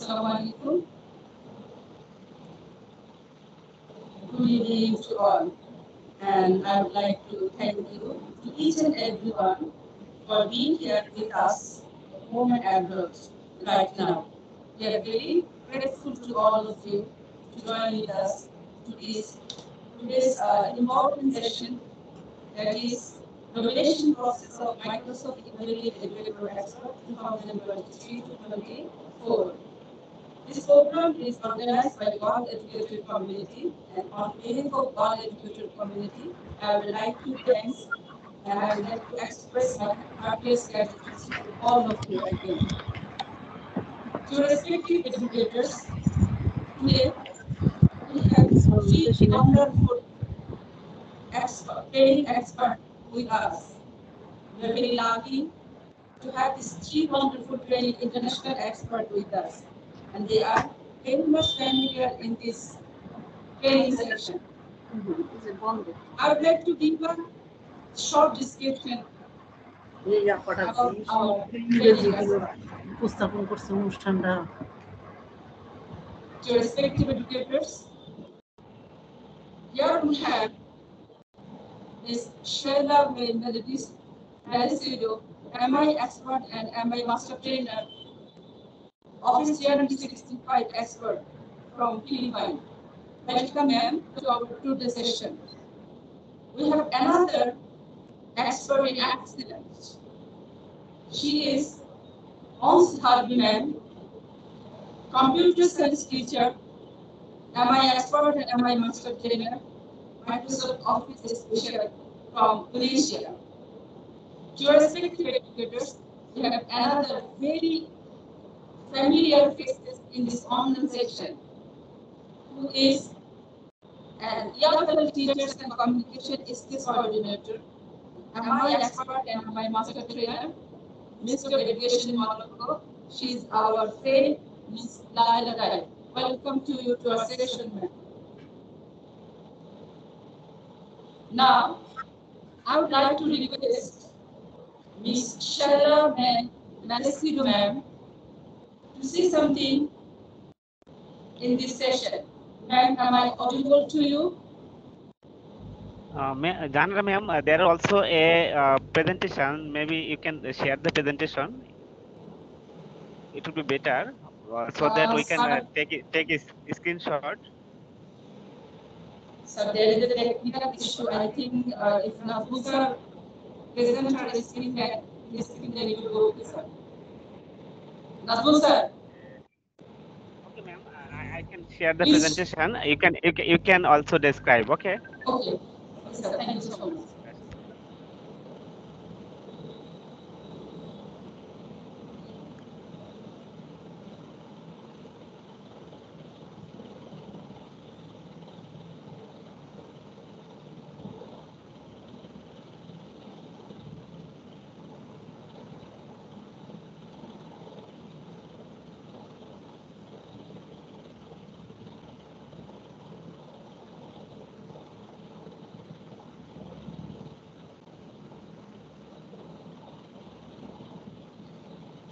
Assalamu alaikum. Good evening to all. And I would like to thank you to each and everyone for being here with us, home and abroad, right now. We are very grateful to all of you to join with us to today's important session, that is nomination process of Microsoft Innovative Educator Expert 2023 to 24. This program is organized by World Educator Community, and on behalf of World Educator Community, I would like to thank and I would like to express my heartiest gratitude to all of you again. To respective educators, today we have three wonderful training experts with us. We are very lucky to have these three wonderful training international experts with us, and they are very much familiar in this training section. I would like to give a short description about our training expert. To respective educators, here we have Ms. Sheila Melodies Malicido, MI expert and MI master trainer, Office 365 expert from Philippines. Welcome, ma'am, to the session. We have another expert in excellence. She is Ons Harbi, ma'am, computer science teacher, MI expert and MI master trainer, Microsoft Office Special from Malaysia. To our respective educators, we have another very familiar faces in this online section, who is an young level teachers and communication skills coordinator, MI expert and MI master trainer, Minister of Education in Morocco. She is our friend, Ms. Laila Rai. Welcome to you to our session, ma'am. Now, I would like to request Ms. Sheila Malicido, ma'am, to say something in this session. Ma'am, am I audible to you? Janra ma'am, there are also a presentation. Maybe you can share the presentation. It will be better so that we can take a screenshot. So there is a technical issue. I think if Nafusar presenter is screen, then it will go okay, sir. Nafusar. Okay, ma'am. I can share the presentation. You can also describe. Okay. Okay. Okay, sir. Thank you so much.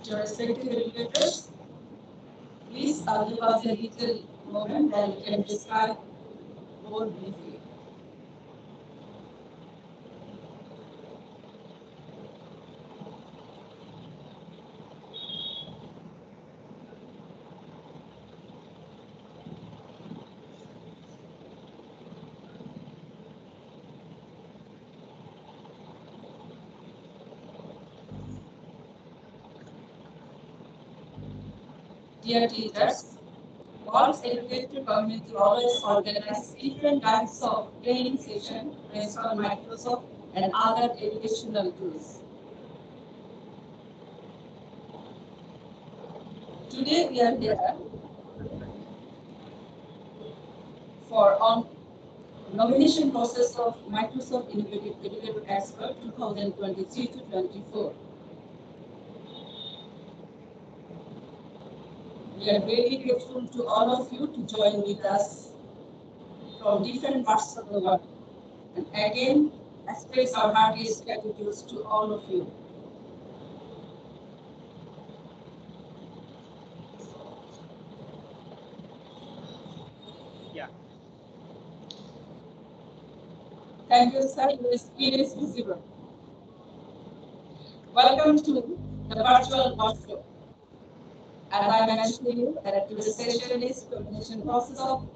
To respective educators, please give us a little moment that we can describe more briefly. Dear teachers, World's Educator Community always organizes different types of training sessions based on Microsoft and other educational tools. Today we are here for on nomination process of Microsoft Innovative Educator Expert 2023 to 24. We are very grateful to all of you to join with us from different parts of the world. And again, express our heartiest gratitude to all of you. Thank you, sir. Your screen is visible. Welcome to the virtual workshop. As I mentioned to you, that today's session is combination process of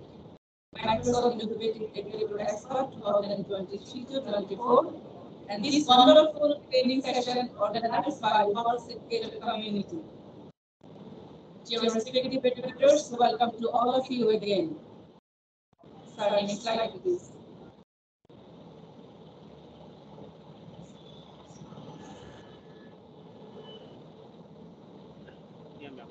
Microsoft Innovative Executive Expert 2023 to 24. And this wonderful training session organized by World Educator Community. Dear respective educators, welcome to all of you again. Sorry, next slide please. Yeah, ma'am.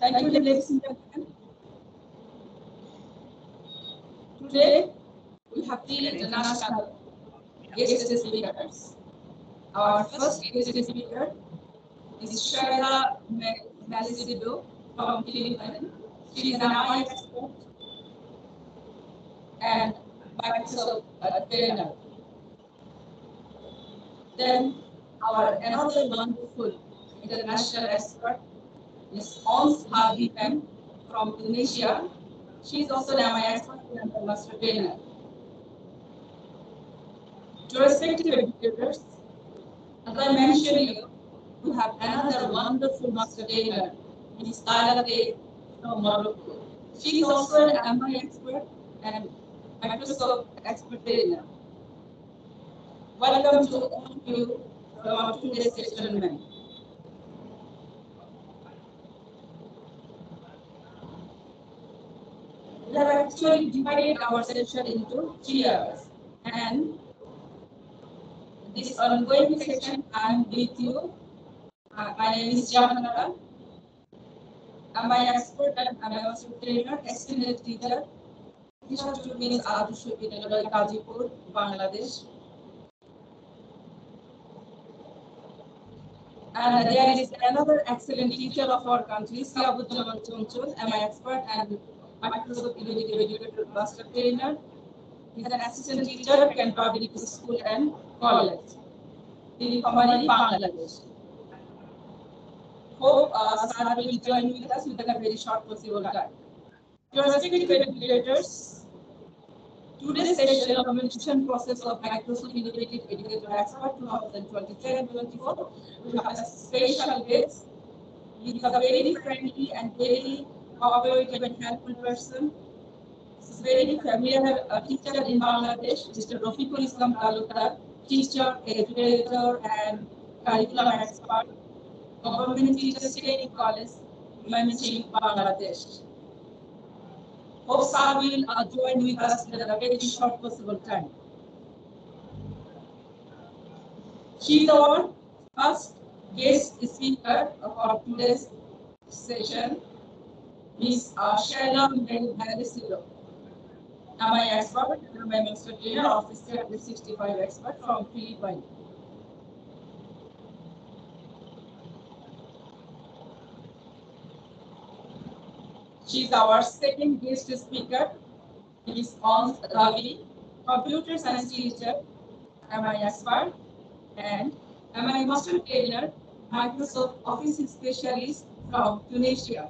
Thank you, ladies and gentlemen. Today, we have three international guest speakers. Our first guest speaker is Shayla Malisido from Philippines. She is an MIE expert and Microsoft trainer. Then our another wonderful international expert is Ons Habibem from Indonesia. She is also an MIE expert and a master trainer. To respective educators, as I mentioned you, we have another wonderful master trainer, Ms. Laila from Morocco. She is also an MIE expert and Microsoft expert trainer. Welcome to all of you from our today's session, ma'am. We have actually divided our session into 3 hours, and this ongoing session I am with you. My name is Jahanara. I'm an expert and I'm a master trainer, extended teacher. Teacher to means Avro Vidyalaya Gazipur, Bangladesh. And there is another excellent teacher of our country, Siabudjaman Chonchon, MIE expert and Microsoft Innovative Educator Master Trainer. He is an assistant teacher in public school and college in Bangladesh. Hope Sara will join with us within a very short possible time. To respective educators, today's session of communication process of Microsoft Innovative Educator Expert 2023-24, we have a special guest. He is a very friendly and very cooperative and helpful person. He is very familiar teacher in Bangladesh, Mr. Rafiqul Islam Talukdar, teacher, educator, and curriculum expert, Government Teachers Training College, Mymensingh, Bangladesh. Hope Sir will join with us in a very short possible time. She is our first guest speaker of today's session, Ms. Shayla Malisido, MIE expert, MIE master trainer, Office 365 expert from Philippines. She is our second guest speaker, Ms. Ons Ravi, computer science teacher, MIE expert, and MIE master trainer, Microsoft Office specialist from Tunisia.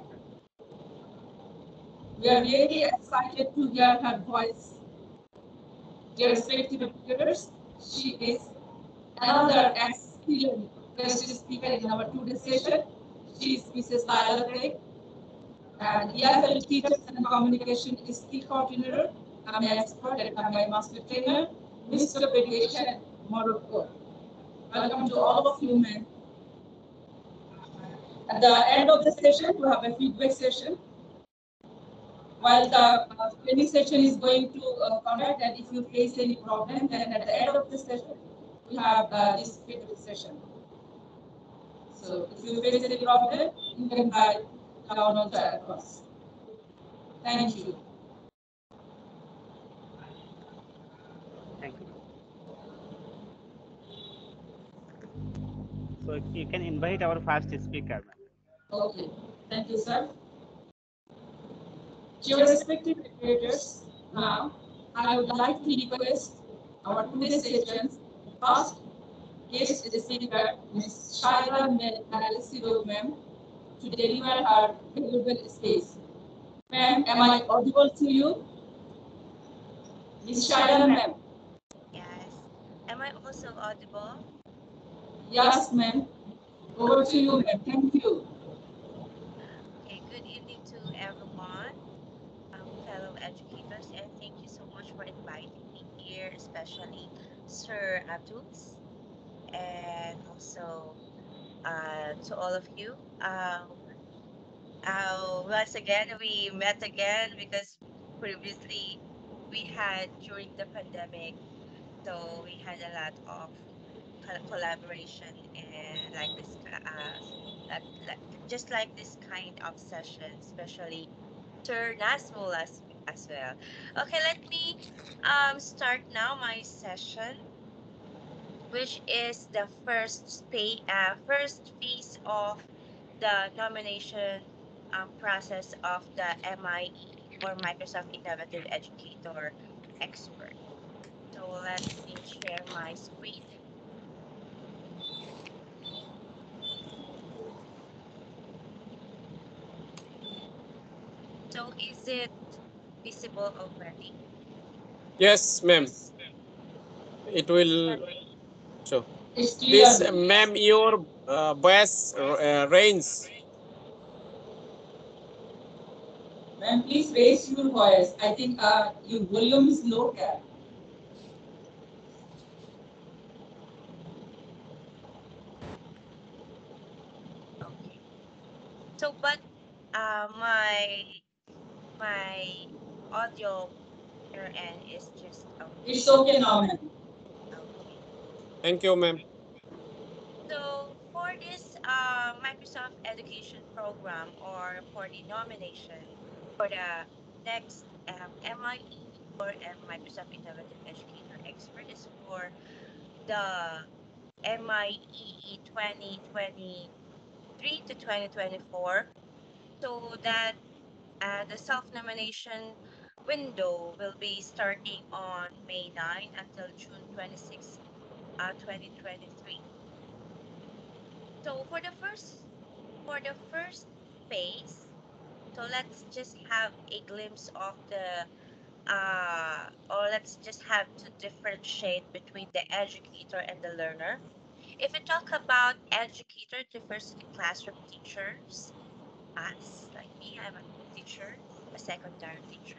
We are very excited to hear her voice. Dear respective educators, she is another excellent guest speaker in our today's session. She is Mrs. Laila and EFL Teachers and Communication is the coordinator. I'm an expert and I'm a master trainer, Minister of Education, Morocco. Welcome to all of you, men. At the end of the session, we have a feedback session. While the training session is going to conduct, and if you face any problem, then at the end of the session, we have this feedback session. So if you face any problem, you can write down on the across. Thank you. Thank you. So you can invite our first speaker, ma'am. Okay, thank you, sir. Dear respective educators, now I would like to request our today's session's first guest speaker, Ms. Shayla Malisido, ma'am, to deliver her valuable speech. Ma'am, am I audible to you? Miss Shaila, ma'am. Yes. Am I also audible? Yes, ma'am. Over to you, ma'am. Thank you. Okay, good evening to everyone, fellow educators, and thank you so much for inviting me here, especially Sir Abdus, and also to all of you. Once again, we met again because previously we had during the pandemic, so we had a lot of collaboration and like this, just like this kind of session, especially Sir Nasmul as well. Okay, let me start now my session, which is the first phase of the nomination process of the MIE or Microsoft Innovative Educator Expert. So let me share my screen. So is it visible already? Yes, ma'am. It will Sorry. show. It's This, clear. ma'am, your voice range. Ma'am, please raise your voice. I think your volume is low here. Okay. So, but my audio here and is just okay. It's okay now, ma'am. Okay. Thank you, ma'am. So for this Microsoft Education Program or for the nomination for the next MIE or Microsoft Innovative Educator Expert is for the MIE 2023 to 2024. So that the self-nomination window will be starting on May 9 until June 26, 2023. So for the first phase, so let's just have a glimpse of the or let's just have to differentiate between the educator and the learner. If we talk about educator, it refers to the classroom teachers, us, like me, I'm a teacher, a secondary teacher.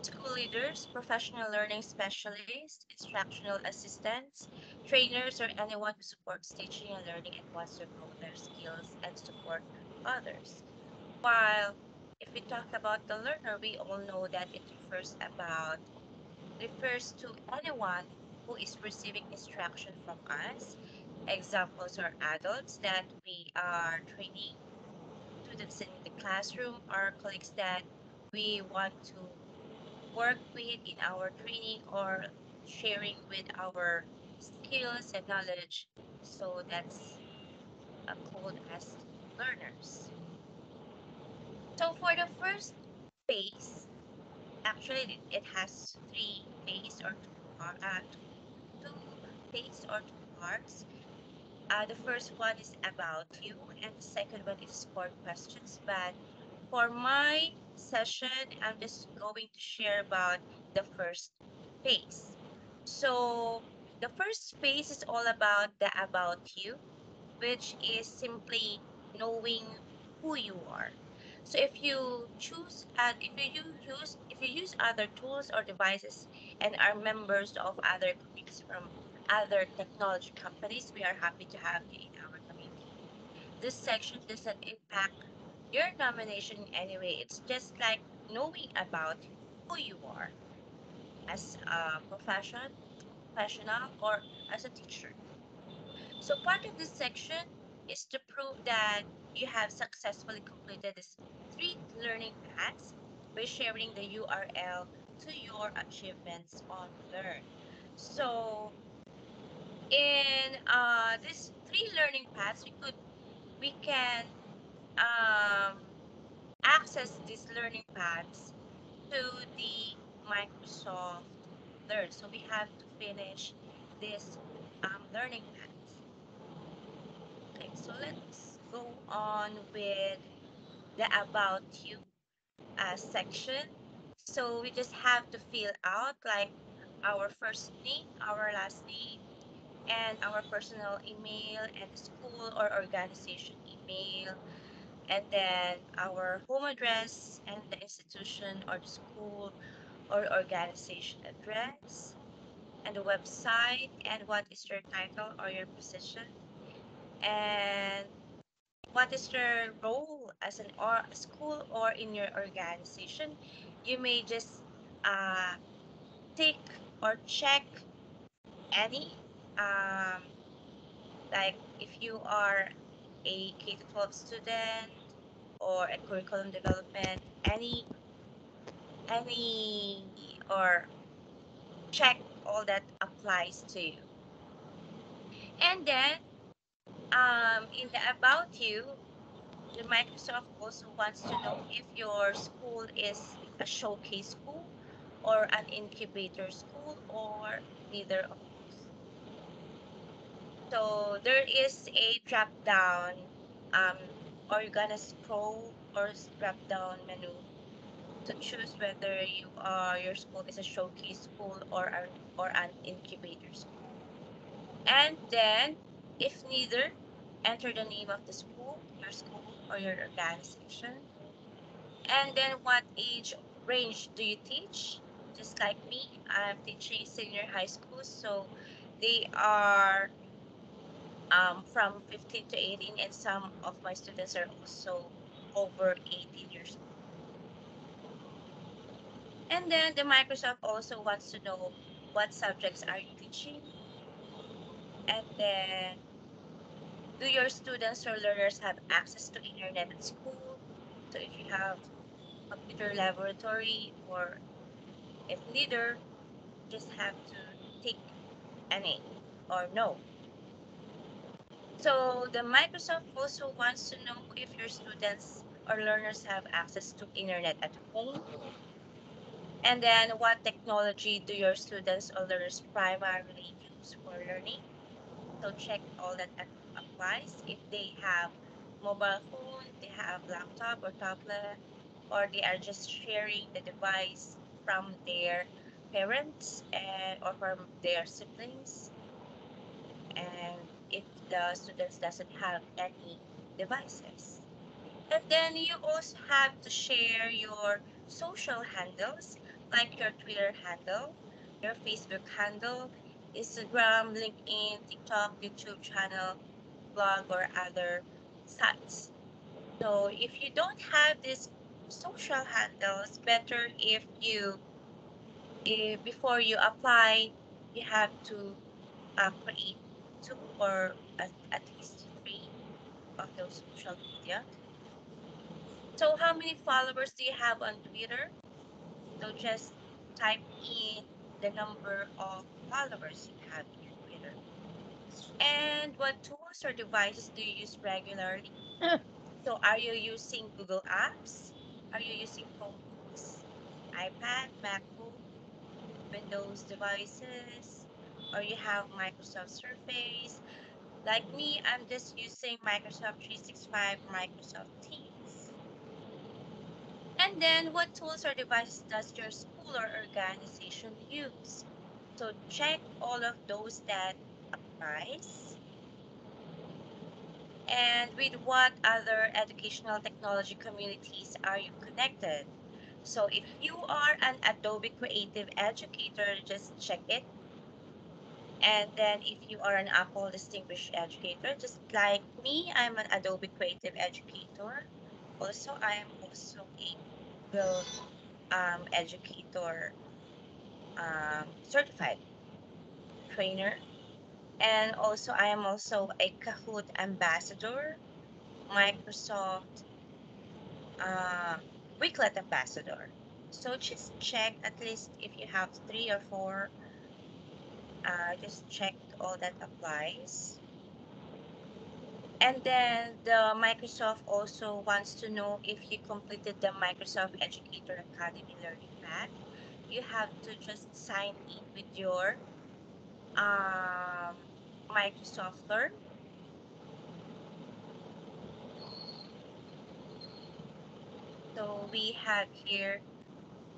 School leaders, professional learning specialists, instructional assistants, trainers, or anyone who supports teaching and learning and wants to grow their skills and support others. While if we talk about the learner, we all know that it refers to anyone who is receiving instruction from us. Examples are adults that we are training, students in the classroom, or colleagues that we want to work with in our training or sharing with our skills and knowledge. So that's called as learners. So for the first phase, actually it has three phase or two phase or two parts. The first one is about you, and the second one is for questions. But for my session, I'm just going to share about the first phase. So the first phase is all about the about you, which is simply knowing who you are. So if you use other tools or devices and are members of other groups from other technology companies, we are happy to have you in our community. This section doesn't impact your nomination in any way. It's just like knowing about who you are as a professional, or as a teacher. So part of this section is to prove that you have successfully completed these three learning paths by sharing the URL to your achievements on Learn. So in these three learning paths, we can um, access these learning paths to the Microsoft Learn. So we have to finish this learning paths. Okay, so let's go on with the about you. section. So we just have to fill out like our first name, our last name, and our personal email and the school or organization email, and then our home address and the institution or the school or organization address, and the website, and what is your title or your position, and what is your role as an or school or in your organization. You may just uh, tick or check any, um, like if you are a K to 12 student or a curriculum development, any or check all that applies to you. And then in the about you, the Microsoft also wants to know if your school is a showcase school or an incubator school or neither of those. So there is a drop down, um, or you're gonna scroll or drop down menu to choose whether your school is a showcase school or an incubator school. And then, if neither, enter the name of the school, or your organization. And then, what age range do you teach? Just like me, I'm teaching senior high school, so they are from 15 to 18, and some of my students are also over 18 years old. And then the Microsoft also wants to know what subjects are you teaching, and then do your students or learners have access to internet at school? So if you have computer laboratory, or if neither, just have to tick any or no. So the Microsoft also wants to know if your students or learners have access to internet at home. And then what technology do your students or learners primarily use for learning? So check all that applies. If they have mobile phone, they have laptop or tablet, or they are just sharing the device from their parents and or from their siblings, and if the students doesn't have any devices. And then you also have to share your social handles, like your Twitter handle, your Facebook handle, Instagram, LinkedIn, TikTok, YouTube channel, blog, or other sites. So if you don't have these social handles, better if before you apply, you have to create two or at least three of those social media. So how many followers do you have on Twitter? So just type in the number of followers you have in your Twitter. And what tools or devices do you use regularly? So are you using Google Apps? Are you using Chromebooks, iPad, MacBook, Windows devices, or you have Microsoft Surface? Like me, I'm just using Microsoft 365, Microsoft Teams. And then what tools or devices does your school or organization use? So check all of those that applies. And with what other educational technology communities are you connected? So if you are an Adobe Creative Educator, just check it. And then if you are an Apple Distinguished Educator, just like me, I'm an Adobe Creative Educator. Also, I am also a Google Educator certified trainer. And also, I am also a Kahoot ambassador, Microsoft uh, Wicklet ambassador. So just check at least if you have three or four, just check all that applies. And then the Microsoft also wants to know if you completed the Microsoft Educator Academy Learning Path. You have to just sign in with your um, Microsoft Learn. So we have here,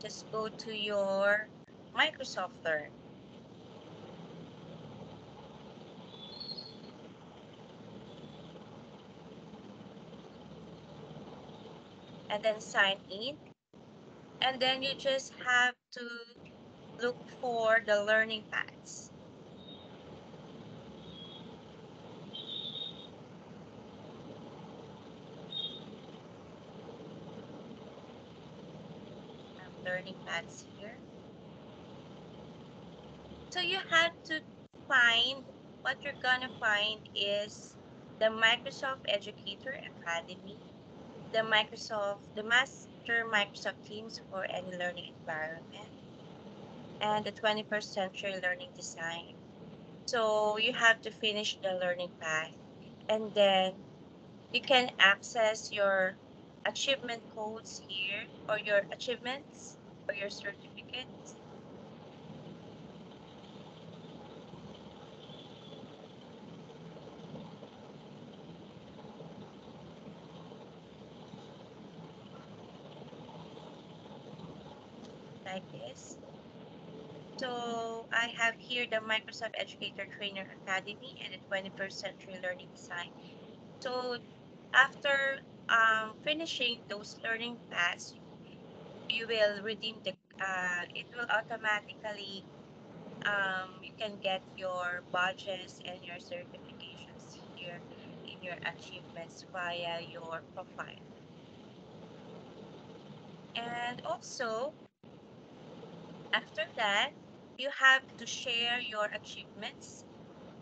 just go to your Microsoft Learn. And then sign in. And then you just have to look for the learning paths. Learning paths here. So you have to find, what you're gonna find is the Microsoft Educator Academy, the Master Microsoft Teams for any learning environment, and the 21st Century Learning Design. So you have to finish the learning path, and then you can access your achievement codes here, or your achievements, or your certificates. Like this. So I have here the Microsoft Educator Trainer Academy and the 21st Century Learning Design. So after finishing those learning paths, you will redeem the, it will automatically, you can get your badges and your certifications here in your achievements via your profile. And also, after that, you have to share your achievements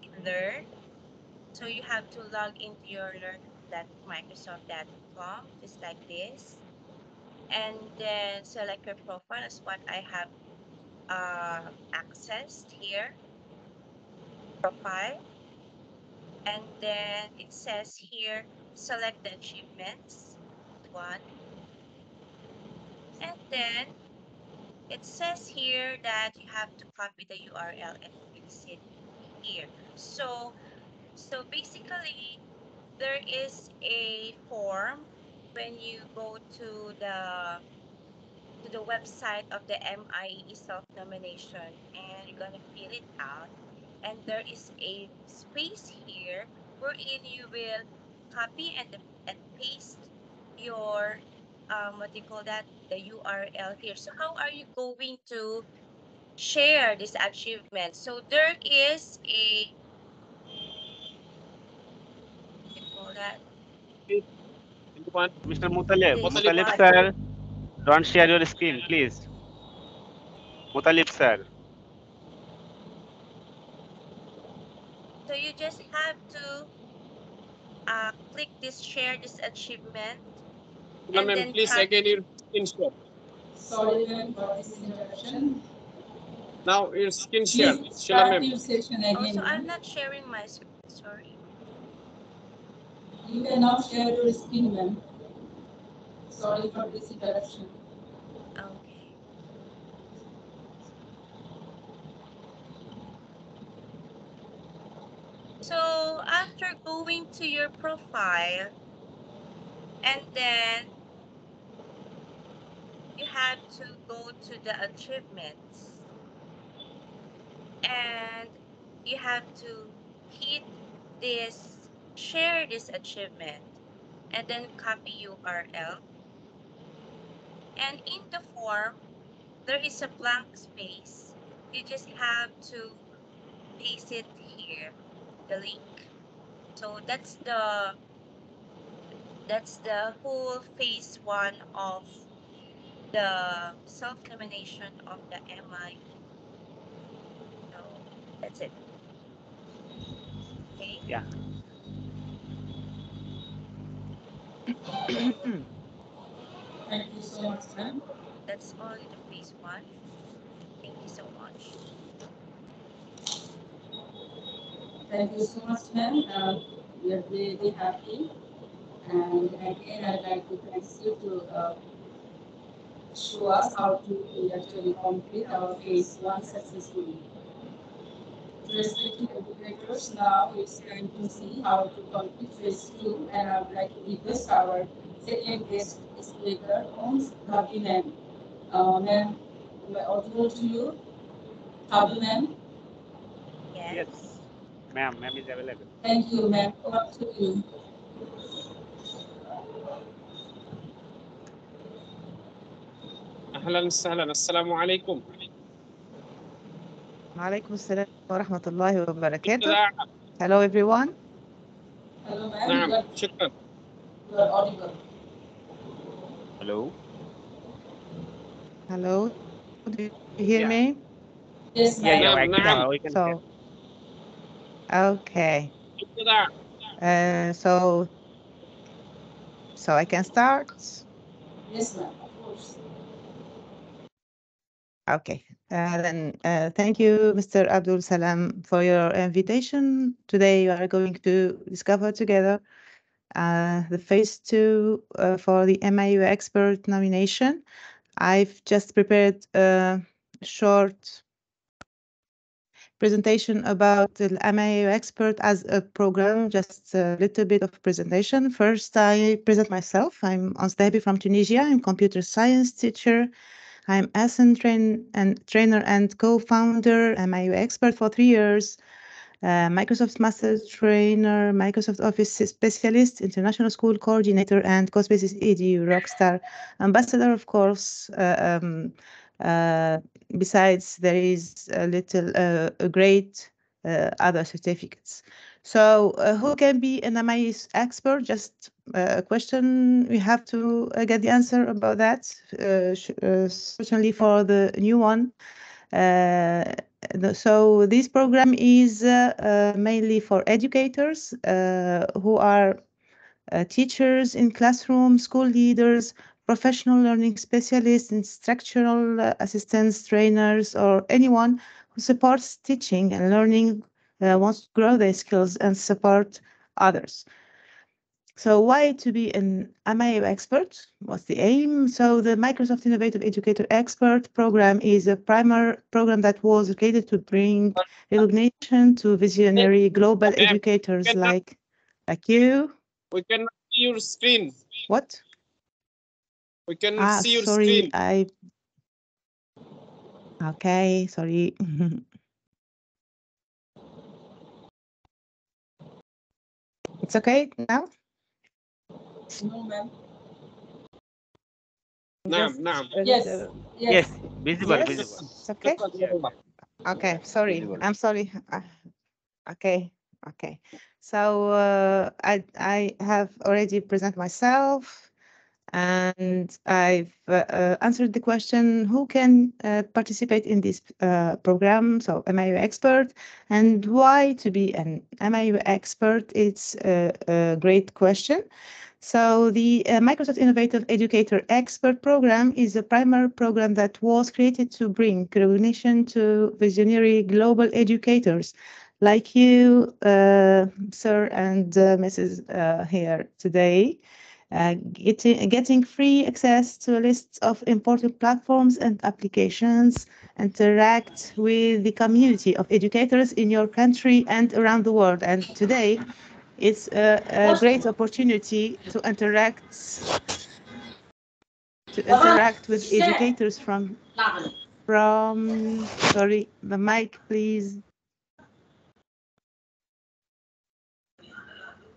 in Learn. So you have to log into your learn.microsoft.com, just like this. And then select your profile as what I have accessed here, profile. And then it says here, select the achievements, one. And then it says here that you have to copy the URL and paste it here. So basically, there is a form when you go to the website of the MIE self-nomination, and you're gonna fill it out. And there is a space here wherein you will copy and paste your what do you call that, the URL here. So how are you going to share this achievement? So there is a, what do you call that, Anyone? Mr. Mutalib, this Mutalib one. sir, don't share your screen, please. Mutalib sir. So you just have to click this share this achievement, and Ma'am, then please copy. again your screen share. Sorry, ma'am, for this interruption. Now your screen share. Please Sheila start ma'am. your session Also, again, I'm ma'am. not sharing my screen, sorry. You may now share your screen, ma'am. Sorry for this interruption. Okay. So after going to your profile, and then you have to go to the achievements, and you have to hit this share this achievement, and then copy URL. And in the form, there is a blank space. You just have to paste it here, the link. So that's the whole phase one of the self-nomination of the MI. So that's it. Okay. Yeah. Thank you so much, ma'am. That's only the phase one. Thank you so much. Thank you so much, ma'am. We are really happy. And again, I'd like to thank you to show us how to actually complete our phase one successfully. Respected educators, now it's time to see how to complete phase two, and I would like to request our second guest speaker owns Thabi ma'am. Ma'am, am I audible to you? Thabi ma'am? Yes. Ma'am is available. Thank you, ma'am. Over to you. أهلا وسهلا السلام عليكم. وعليكم السلام ورحمة الله وبركاته. ابتداء. Hello everyone. Hello, ma'am. نعم شكرا. You are audible. Hello. Hello. Do you hear Yeah. me? Yes, Yeah, ma'am. نعم. we can hear. So, okay. ابتداء. So I can start. Yes, ma'am. Of course. Okay. Then thank you, Mr. Abdul Salam, for your invitation. Today we are going to discover together the phase 2 for the MIE expert nomination. I've just prepared a short presentation about the MIE expert as a program, just a little bit of presentation. First, I present myself. I'm Ansdabi from Tunisia. I'm computer science teacher. I'm ASN trainer and co-founder, MIE expert for 3 years. Microsoft Master Trainer, Microsoft Office Specialist, International School Coordinator, and CoSpaces EDU Rockstar Ambassador, of course. Besides, there is a great other certificates. So who can be an MIE expert? Just a question. We have to get the answer about that, certainly for the new one. So this program is mainly for educators who are teachers in classroom, school leaders, professional learning specialists, instructional assistants, trainers, or anyone who supports teaching and learning, wants to grow their skills and support others. So why to be an MIE expert? What's the aim? So the Microsoft Innovative Educator Expert program is a primary program that was created to bring recognition to visionary global educators like you. We cannot see your screen. What? We cannot see your Sorry, screen. Okay, sorry. It's okay now? No, ma'am. نعم نعم. Yes. Yes, visible, Yes, visible. it's okay. شكرا يا الله. Okay, sorry. Visible. I'm sorry. Okay. So I have already presented myself, and I've answered the question: who can participate in this program? So, MIU expert, and why to be an MIU expert? It's a great question. So the Microsoft Innovative Educator Expert Program is a primary program that was created to bring recognition to visionary global educators like you, sir, and Mrs. Here today, getting free access to a list of important platforms and applications, interact with the community of educators in your country and around the world. And today, it's a great opportunity to interact with educators from sorry, the mic, please.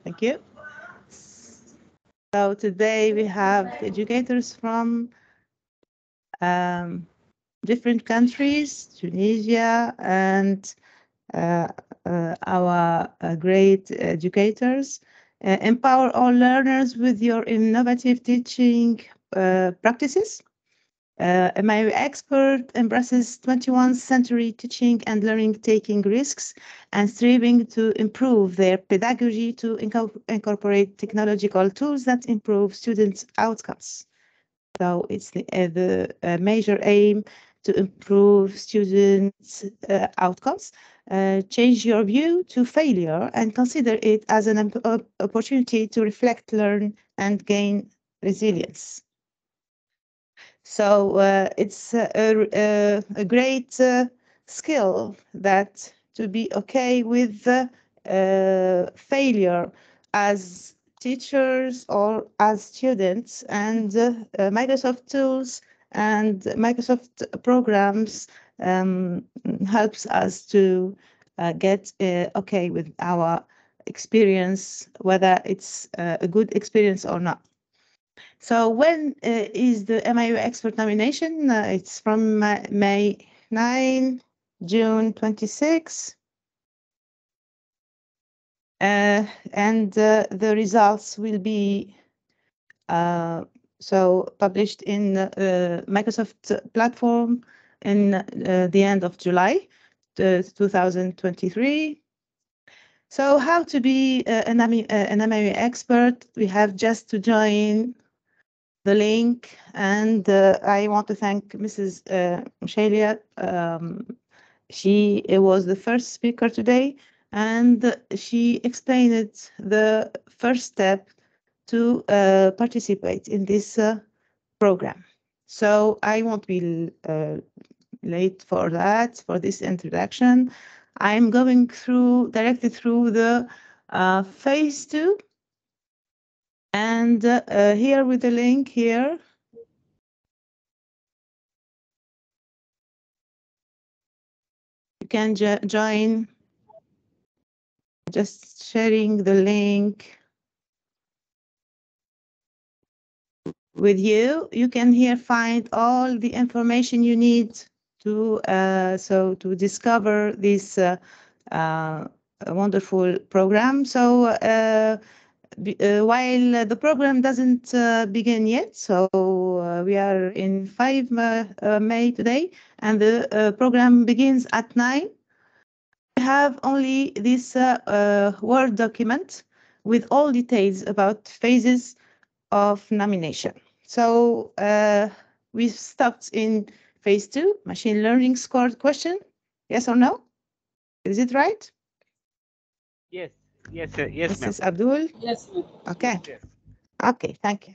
Thank you. So today we have educators from different countries, Tunisia, and our great educators. Empower all learners with your innovative teaching practices. MIE expert embraces 21st century teaching and learning, taking risks and striving to improve their pedagogy to incorporate technological tools that improve students' outcomes. So it's the major aim to improve students' outcomes. Change your view to failure and consider it as an opportunity to reflect, learn, and gain resilience. So it's a great skill that to be okay with failure as teachers or as students, and Microsoft tools and Microsoft programs helps us to get okay with our experience, whether it's a good experience or not. So when is the MIE expert nomination? It's from May 9, June 26. And the results will be published in Microsoft platform in the end of July 2023. So how to be an MIE expert? We have just to join the link, and I want to thank Mrs. Shelia. She was the first speaker today, and she explained the first step to participate in this program. So I won't be late for that, for this introduction. I'm going directly through the phase 2. And here with the link here, you can join, just sharing the link with you. You can here find all the information you need to to discover this wonderful program. So while the program doesn't begin yet, so we are in 5 May today, and the program begins at 9. We have only this Word document with all details about phases of nomination. So we stopped in phase 2, machine learning scored question. Yes or no? Is it right? Yes, yes, ma'am. Mrs. Abdul? Yes, ma'am. Okay. Yes. Okay, thank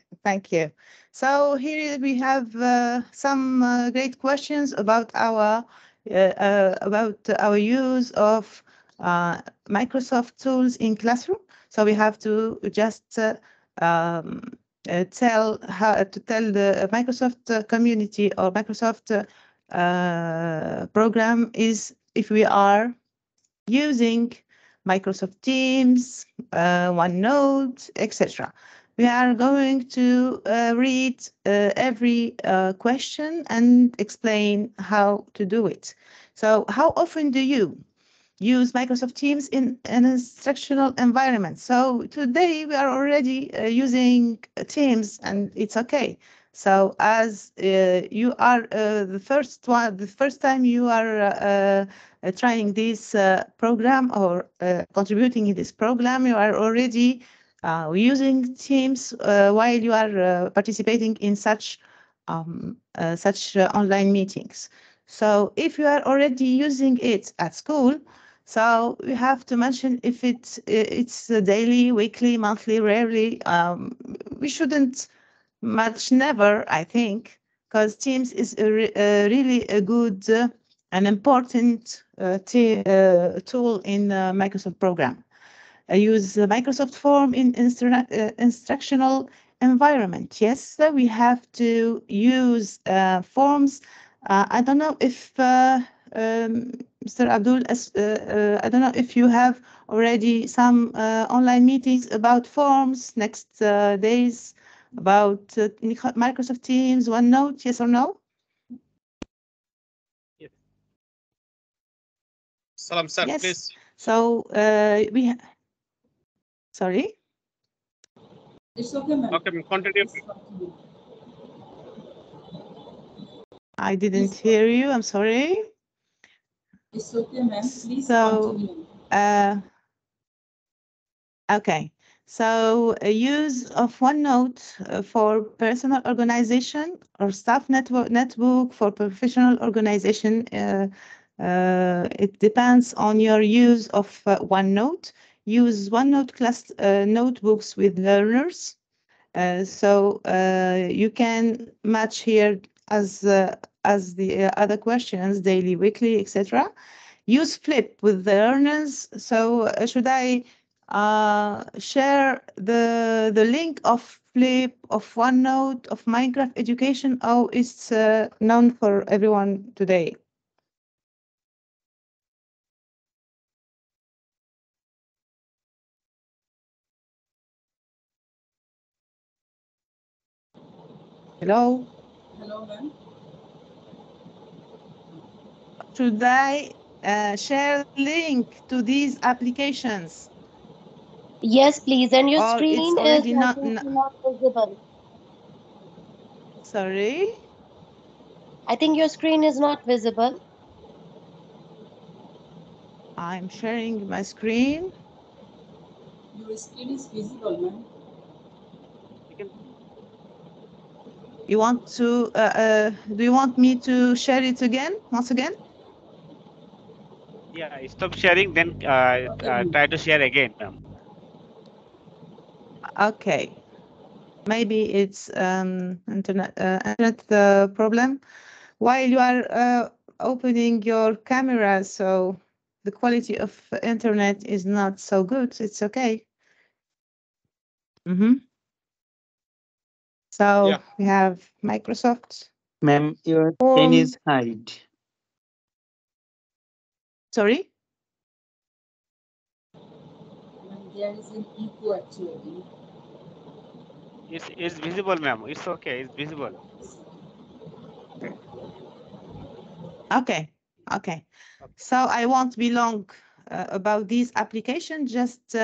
you. So here we have some great questions about our use of Microsoft tools in classroom. So we have to just tell the Microsoft community or Microsoft program is if we are using Microsoft Teams, OneNote, etc. We are going to read every question and explain how to do it. So how often do you use Microsoft Teams in an instructional environment? So today we are already using Teams, and it's okay. So as you are the first time you are trying this program or contributing in this program, you are already using Teams while you are participating in such online meetings. So if you are already using it at school, so we have to mention if it's daily, weekly, monthly, rarely. We shouldn't never, I think, because Teams is really a good and important tool in Microsoft program. I use the Microsoft Form in instructional environment. Yes, we have to use forms. I don't know if Mr. Abdul, I don't know if you have already some online meetings about forms next days, about Microsoft Teams, OneNote, yes or no? Yes. Salam, sir, Yes. please. So sorry? It's okay, ma'am. Okay, continue. I didn't hear you. I'm sorry. It's okay, ma'am. Please So, continue. Okay. So use of OneNote for personal organization or staff netbook for professional organization. It depends on your use of OneNote. Use OneNote class notebooks with learners. So you can match here as the other questions, daily, weekly, etc. Use Flip with the learners. So should I share the link of Flip, of OneNote, of Minecraft Education. Oh, it's known for everyone today. Hello? Hello, ma'am. Should I share link to these applications? Yes, please. And your Or it's screen is, already I think, not visible. Sorry? I think your screen is not visible. I'm sharing my screen. Your screen is visible, ma'am. You want to, do you want me to share it again, once again? Yeah, stop sharing, then try to share again, ma'am. Okay. Maybe it's internet problem. While you are opening your camera, so the quality of internet is not so good, it's okay. So Yeah. we have Microsoft. Ma'am, your screen is hide. Sorry? There is an echo actually. It's visible, ma'am. It's okay. It's visible. Okay. So I won't be long about this application. Just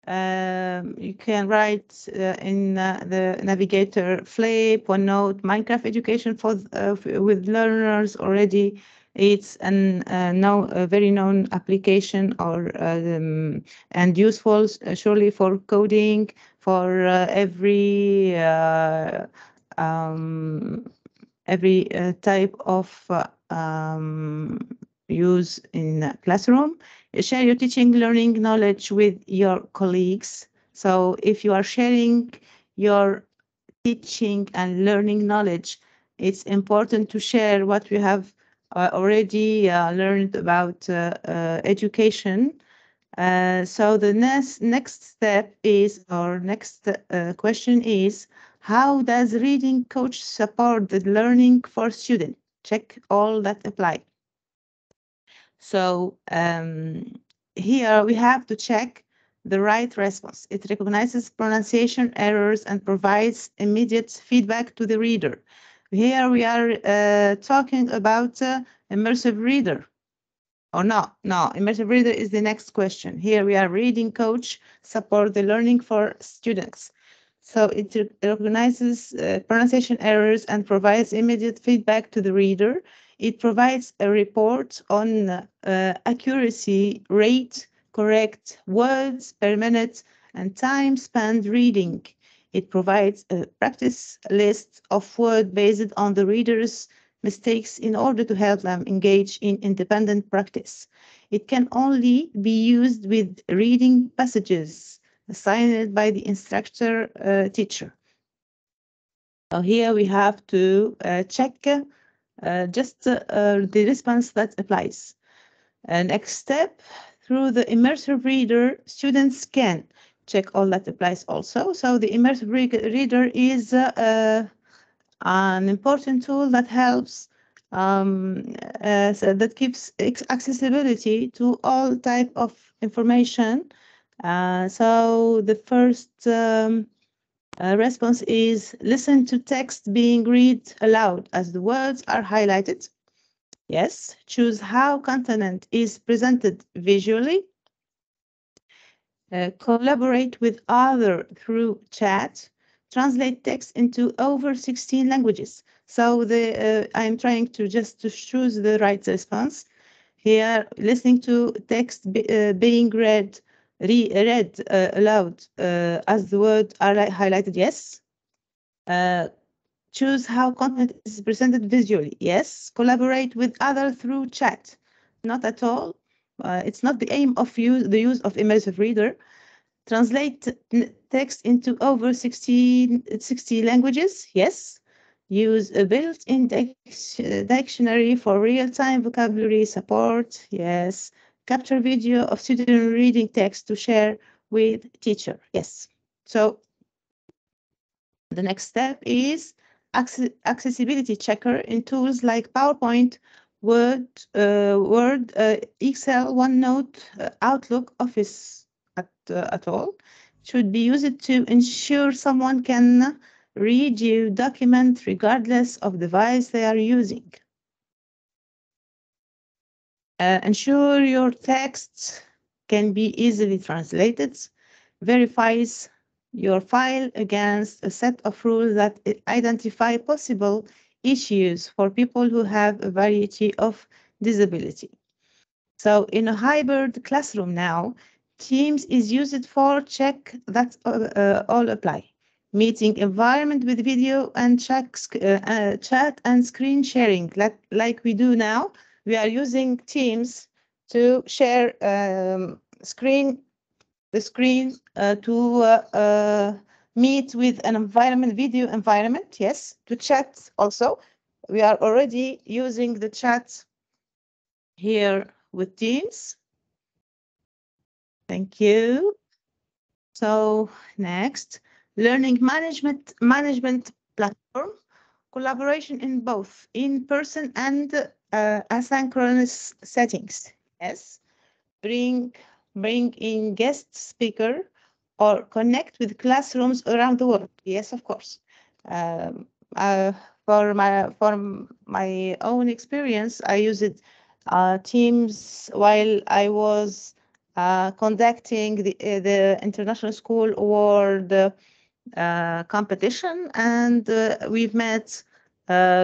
you can write in the navigator Flip, OneNote, Minecraft Education for with learners already. It's a very known application and useful surely for coding for every type of use in a classroom. Share your teaching, learning knowledge with your colleagues. So if you are sharing your teaching and learning knowledge, it's important to share what we have already learned about education. So the next step is, or next question is, how does Reading Coach support the learning for students? Check all that apply. So here we have to check the right response. It recognizes pronunciation errors and provides immediate feedback to the reader. Here we are talking about immersive reader. Oh, no, immersive reader is the next question. Here we are Reading Coach support the learning for students. So it recognizes pronunciation errors and provides immediate feedback to the reader. It provides a report on accuracy, rate, correct words per minute, and time spent reading. It provides a practice list of words based on the reader's mistakes in order to help them engage in independent practice. It can only be used with reading passages assigned by the instructor teacher. So here we have to check just the response that applies. Next step, through the immersive reader, students can check all that applies also. So the immersive reader is an important tool that helps so that gives accessibility to all type of information. So the first response is listen to text being read aloud as the words are highlighted. Yes. Choose how content is presented visually. Collaborate with others through chat. Translate text into over 16 languages. So I'm trying to choose the right response. Here, listening to text being read aloud as the words are highlighted. Yes. Choose how content is presented visually. Yes. Collaborate with others through chat. Not at all. It's not the aim of the use of immersive reader. Translate text into over 60 languages. Yes. Use a built-in dictionary for real-time vocabulary support. Yes. Capture video of student reading text to share with teacher. Yes. So the next step is accessibility checker in tools like PowerPoint, Word, Excel, OneNote, Outlook, Office at all. Should be used to ensure someone can read your document regardless of device they are using. Ensure your text can be easily translated. Verifies your file against a set of rules that identify possible issues for people who have a variety of disability. So in a hybrid classroom now, Teams is used for check that all apply. Meeting environment with video and chat and screen sharing, like we do now. We are using Teams to share the screen to meet with an video environment, yes, to chat also. We are already using the chat here with Teams. Thank you. So next, learning management platform, collaboration in both in-person and asynchronous settings. Yes, bring in guest speaker or connect with classrooms around the world. Yes, of course. Um, for my own experience, I used Teams while I was conducting the International School Award competition, and we've met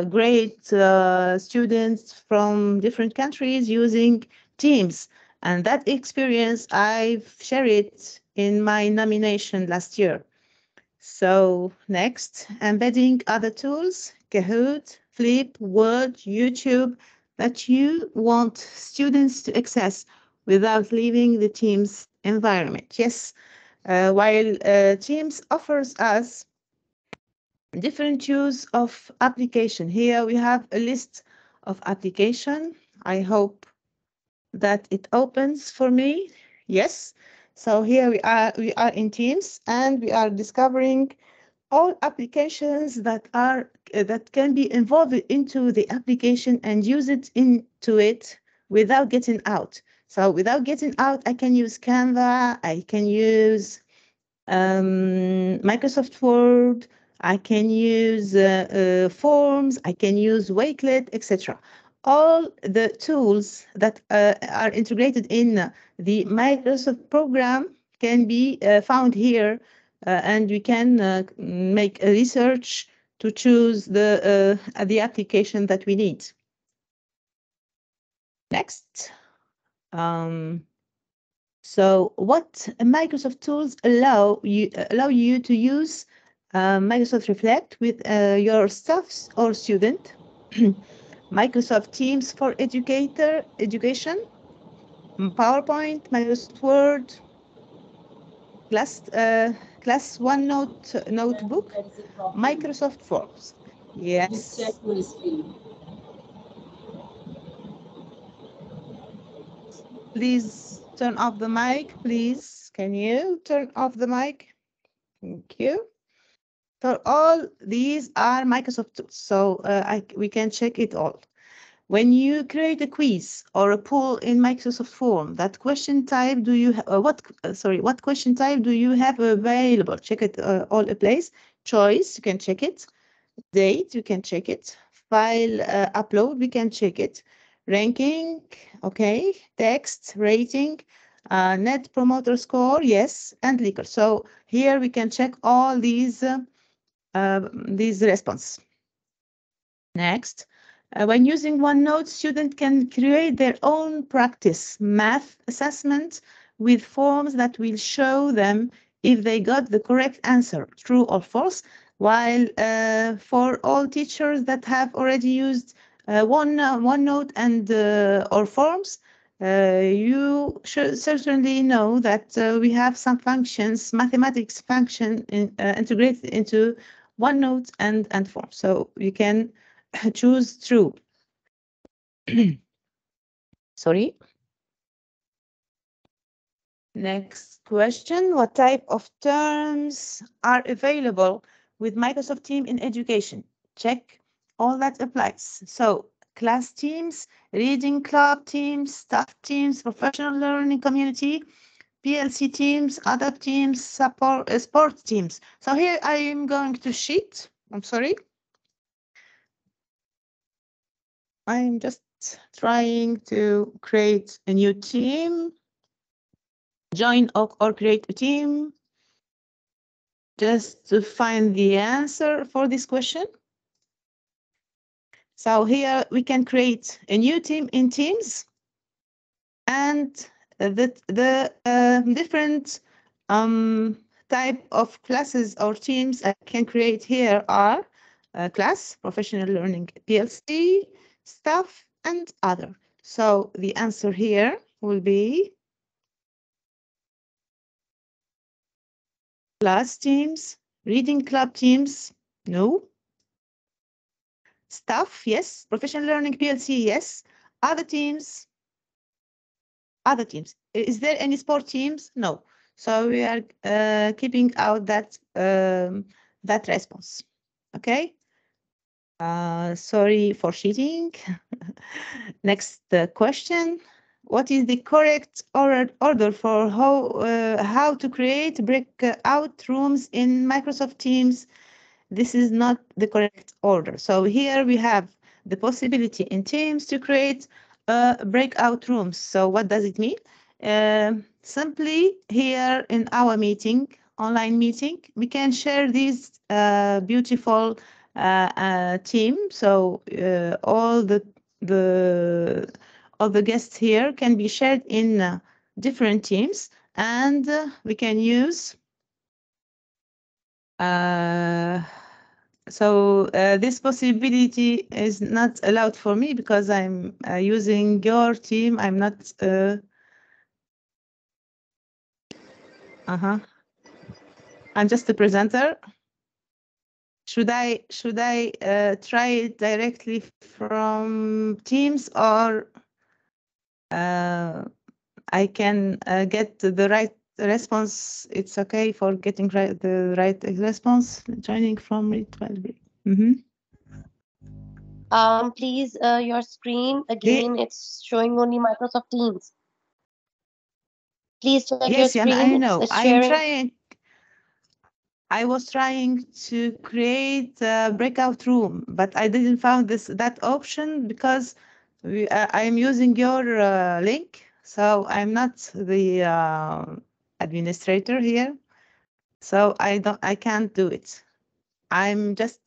great students from different countries using Teams. And that experience, I've shared it in my nomination last year. So next, embedding other tools, Kahoot, Flip, Word, YouTube, that you want students to access without leaving the Teams environment. Yes, while Teams offers us different use of application. Here we have a list of application. I hope that it opens for me. Yes. So here we are in Teams, and we are discovering all applications that can be involved into the application and use it into it without getting out. So without getting out, I can use Canva, I can use Microsoft Word, I can use Forms, I can use Wakelet, etc. All the tools that are integrated in the Microsoft program can be found here, and we can make a research to choose the application that we need. Next. So what Microsoft tools allow you to use Microsoft Reflect with your staff or student? Microsoft Teams for education, PowerPoint, Microsoft Word, Class OneNote notebook, Microsoft Forms. Yes. Check your screen. Please turn off the mic, please. Can you turn off the mic? Thank you. So all these are Microsoft tools, so we can check it all. When you create a quiz or a poll in Microsoft Form, that question type do you what question type do you have available? Check it all in place. Choice, you can check it. Date, you can check it. File upload, we can check it. Ranking, okay. Text, rating, net promoter score, yes, and Likert. So here we can check all these response. Next, when using OneNote, students can create their own practice math assessment with forms that will show them if they got the correct answer, true or false, while for all teachers that have already used OneNote and or forms, you should certainly know that we have some functions, mathematics function integrated into OneNote and forms. So you can choose true. Sorry. Next question. What type of terms are available with Microsoft Teams in education? Check. All that applies. So class teams, reading club teams, staff teams, professional learning community, PLC teams, other teams, support, sports teams. So here I am going to sheet. I'm sorry. I'm just trying to create a new team. Join or create a team. Just to find the answer for this question. So here we can create a new team in Teams, and the different type of classes or teams I can create here are class, professional learning, PLC, staff, and other. So the answer here will be class teams, reading club teams, no. Staff, yes. Professional learning, PLC, yes. Other teams. Is there any sport teams? No. So we are keeping out that response. Okay. Sorry for cheating. Next question. What is the correct order for how to create breakout rooms in Microsoft Teams? This is not the correct order. So here we have the possibility in Teams to create breakout rooms. So what does it mean? Simply here in our meeting, online meeting, we can share this beautiful team. So all the guests here can be shared in different teams, and we can use this possibility is not allowed for me because I'm using your team. I'm not. I'm just a presenter. Should I try it directly from Teams, or I can get the right response? It's okay for getting the right response. Joining from it will be. Please, your screen again, it's showing only Microsoft Teams. Please check your screen. I know. It's sharing. I'm trying. I was trying to create a breakout room, but I didn't find that option because I'm using your link, so I'm not the administrator here, so I can't do it. I'm just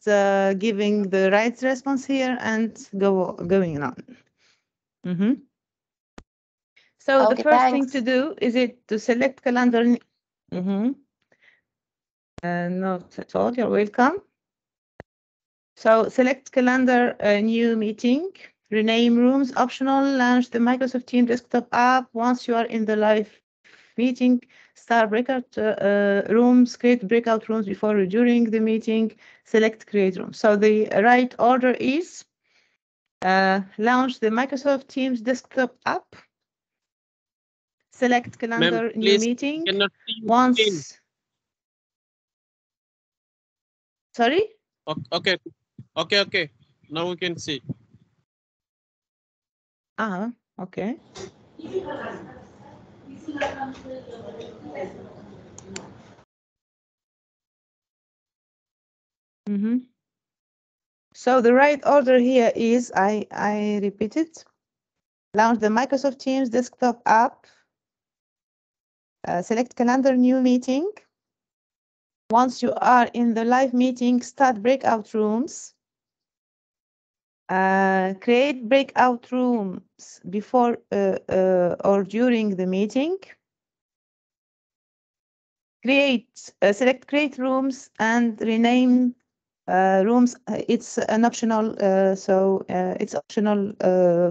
giving the right response here and going on. So Okay, the first thanks. thing to do is to select calendar. Not at all. You're welcome. So select calendar, new meeting, rename rooms, optional, launch the Microsoft Teams desktop app. Once you are in the live meeting, start breakout rooms, create breakout rooms before or during the meeting, select create room. So the right order is launch the Microsoft Teams desktop app, select calendar, new meeting. Once. Sorry? Okay. Okay. Now we can see. Okay. So the right order here is, I repeat it, launch the Microsoft Teams desktop app, select calendar, new meeting. Once you are in the live meeting, start breakout rooms. Create breakout rooms before or during the meeting. Select create rooms and rename rooms. It's an optional, so it's optional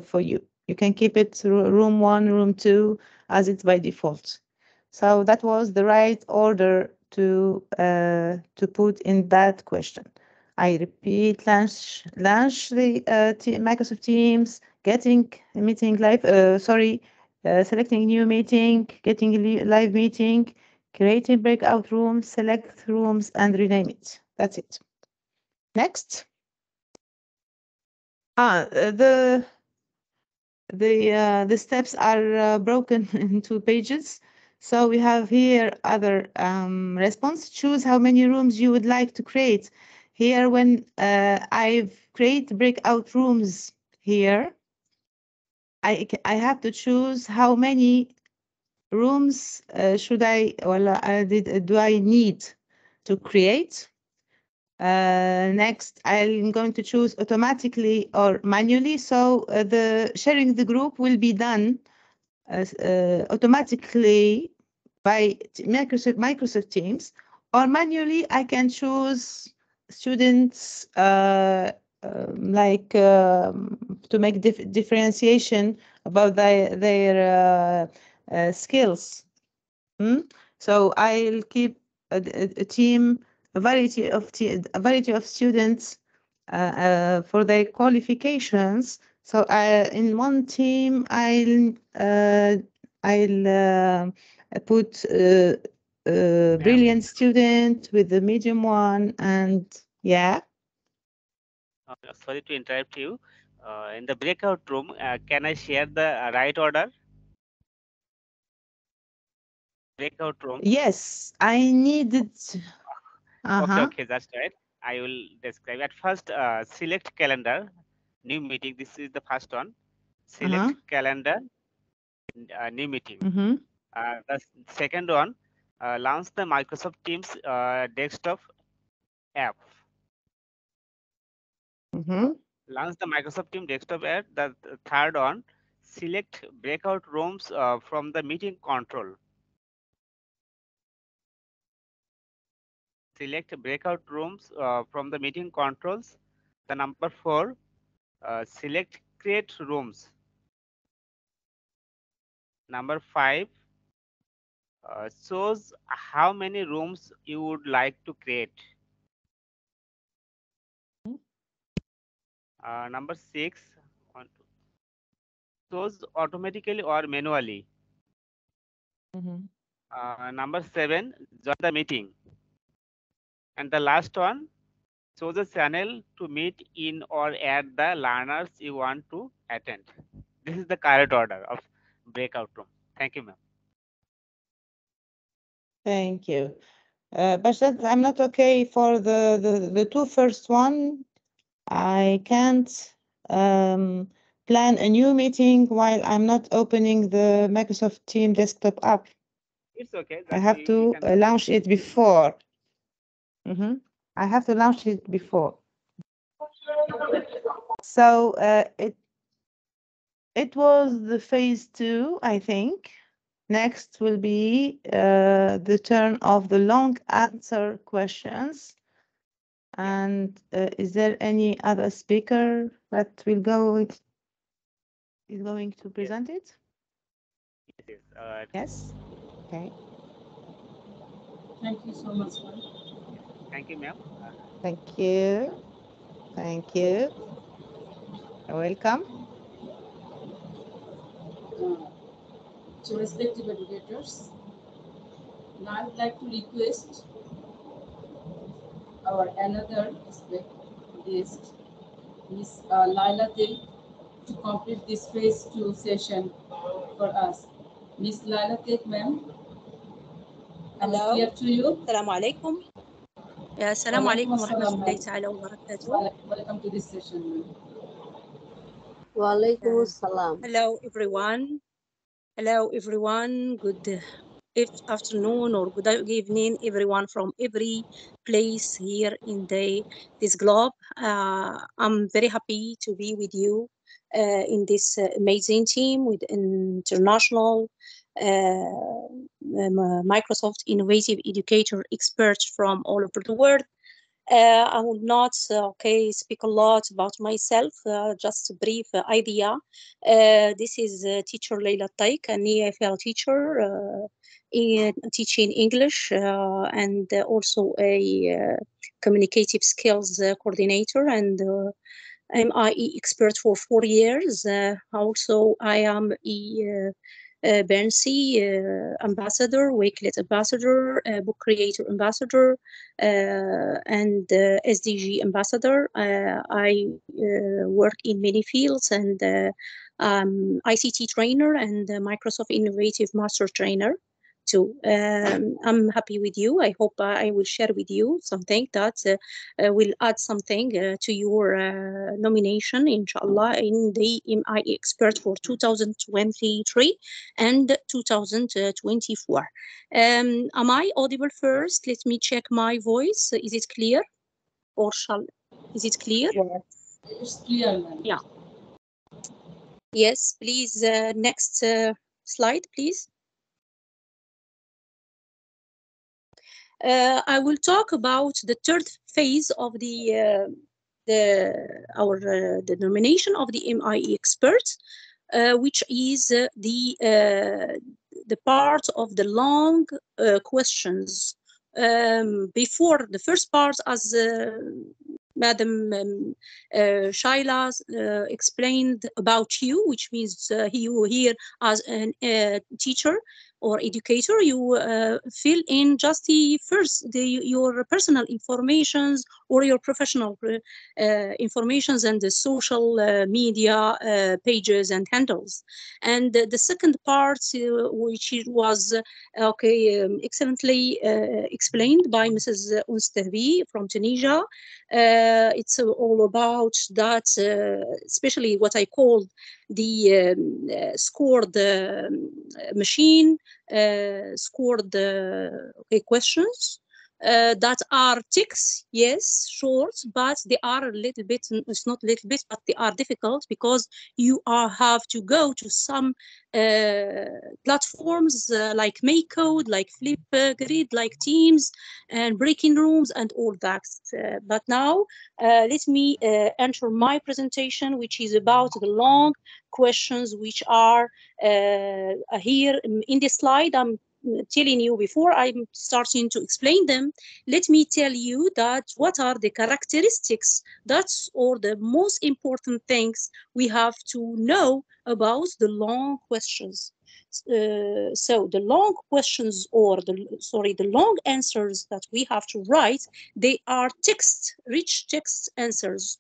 for you. You can keep it room 1, room 2 as it's by default. So that was the right order to put in that question. I repeat, launch the Microsoft Teams, getting meeting live. selecting new meeting, getting a live meeting, creating breakout rooms, select rooms, and rename it. That's it. Next. The steps are broken into pages. So we have here other response. Choose how many rooms you would like to create. Here, when I've created breakout rooms here, I have to choose how many rooms do I need to create. Next, I'm going to choose automatically or manually. So the sharing the group will be done automatically by Microsoft Teams, or manually I can choose students to make differentiation about their skills. So I'll keep a team, a variety of students for their qualifications. So in one team, I'll put a brilliant student with the medium one, and yeah. Sorry to interrupt you. In the breakout room, can I share the right order? Breakout room. Yes, I needed. Okay, that's right. I will describe. At first, select calendar, new meeting. This is the first one. Select calendar, new meeting. The second one, launch the Microsoft Teams desktop app. Launch the Microsoft Teams desktop app. The third one, select breakout rooms from the meeting control. Select breakout rooms from the meeting controls. The number 4, select create rooms. Number 5, shows how many rooms you would like to create. Number 6, shows automatically or manually. Number 7, join the meeting. And the last one, shows a channel to meet in or add the learners you want to attend. This is the correct order of breakout room. Thank you, ma'am. Thank you. But I'm not okay for the two first one. I can't plan a new meeting while I'm not opening the Microsoft Teams desktop app. It's okay. I have to launch it before. I have to launch it before. So it was the phase 2, I think. Next will be the turn of the long answer questions. And is there any other speaker that is going to present it? Yes. Okay. Thank you so much, ma'am. Thank you, ma'am. Thank you. Thank you. You're welcome. To respective educators, now I would like to request our another guest, Miss Laila Tel, to complete this phase 2 session for us. Miss Laila Tel, ma'am. Hello. Clear to you? Assalamu alaikum. Assalamu alaikum wa rahmatullahi ta'ala wa barakatuh. Welcome to this session, ma'am. Wa alaikum assalam. Hello, everyone. Hello, everyone. Good afternoon or good evening, everyone from every place here in this globe. I'm very happy to be with you in this amazing team with international Microsoft Innovative Educator experts from all over the world. I will not speak a lot about myself, just a brief idea. This is teacher Leila Taik, an EFL teacher teaching English and also a communicative skills coordinator and MIE expert for 4 years. Also, I am a Bansi ambassador, Wakelet ambassador, book creator ambassador, and SDG ambassador. I work in many fields, and ICT trainer and Microsoft Innovative Master Trainer too. I'm happy with you. I hope I will share with you something that will add something to your nomination, inshallah, in the MIE expert for 2023 and 2024. Am I audible first? Let me check my voice. Is it clear? Or is it clear? Yes. It's clear, ma'am. Yeah. Yes, please. Next slide, please. I will talk about the third phase of the nomination of the MIE experts, which is the part of the long questions. Before the first part, as Madam Shaila explained about you, which means you here as a teacher or educator, you fill in just your personal informations or your professional informations and the social media pages and handles. And the second part, which was excellently explained by Mrs. Unstahbi from Tunisia, it's all about that, especially what I called the scored machine, scored questions that are ticks, yes, short, but they are a little bit, it's not a little bit, but they are difficult because you have to go to some platforms like MakeCode, like Flipgrid, like Teams, and breaking rooms, and all that. But now, let me enter my presentation, which is about the long questions, which are here in this slide. I'm telling you before I'm starting to explain them. Let me tell you that what are the characteristics, that's or the most important things we have to know about the long questions. So the long questions, or the long answers that we have to write, they are rich text answers.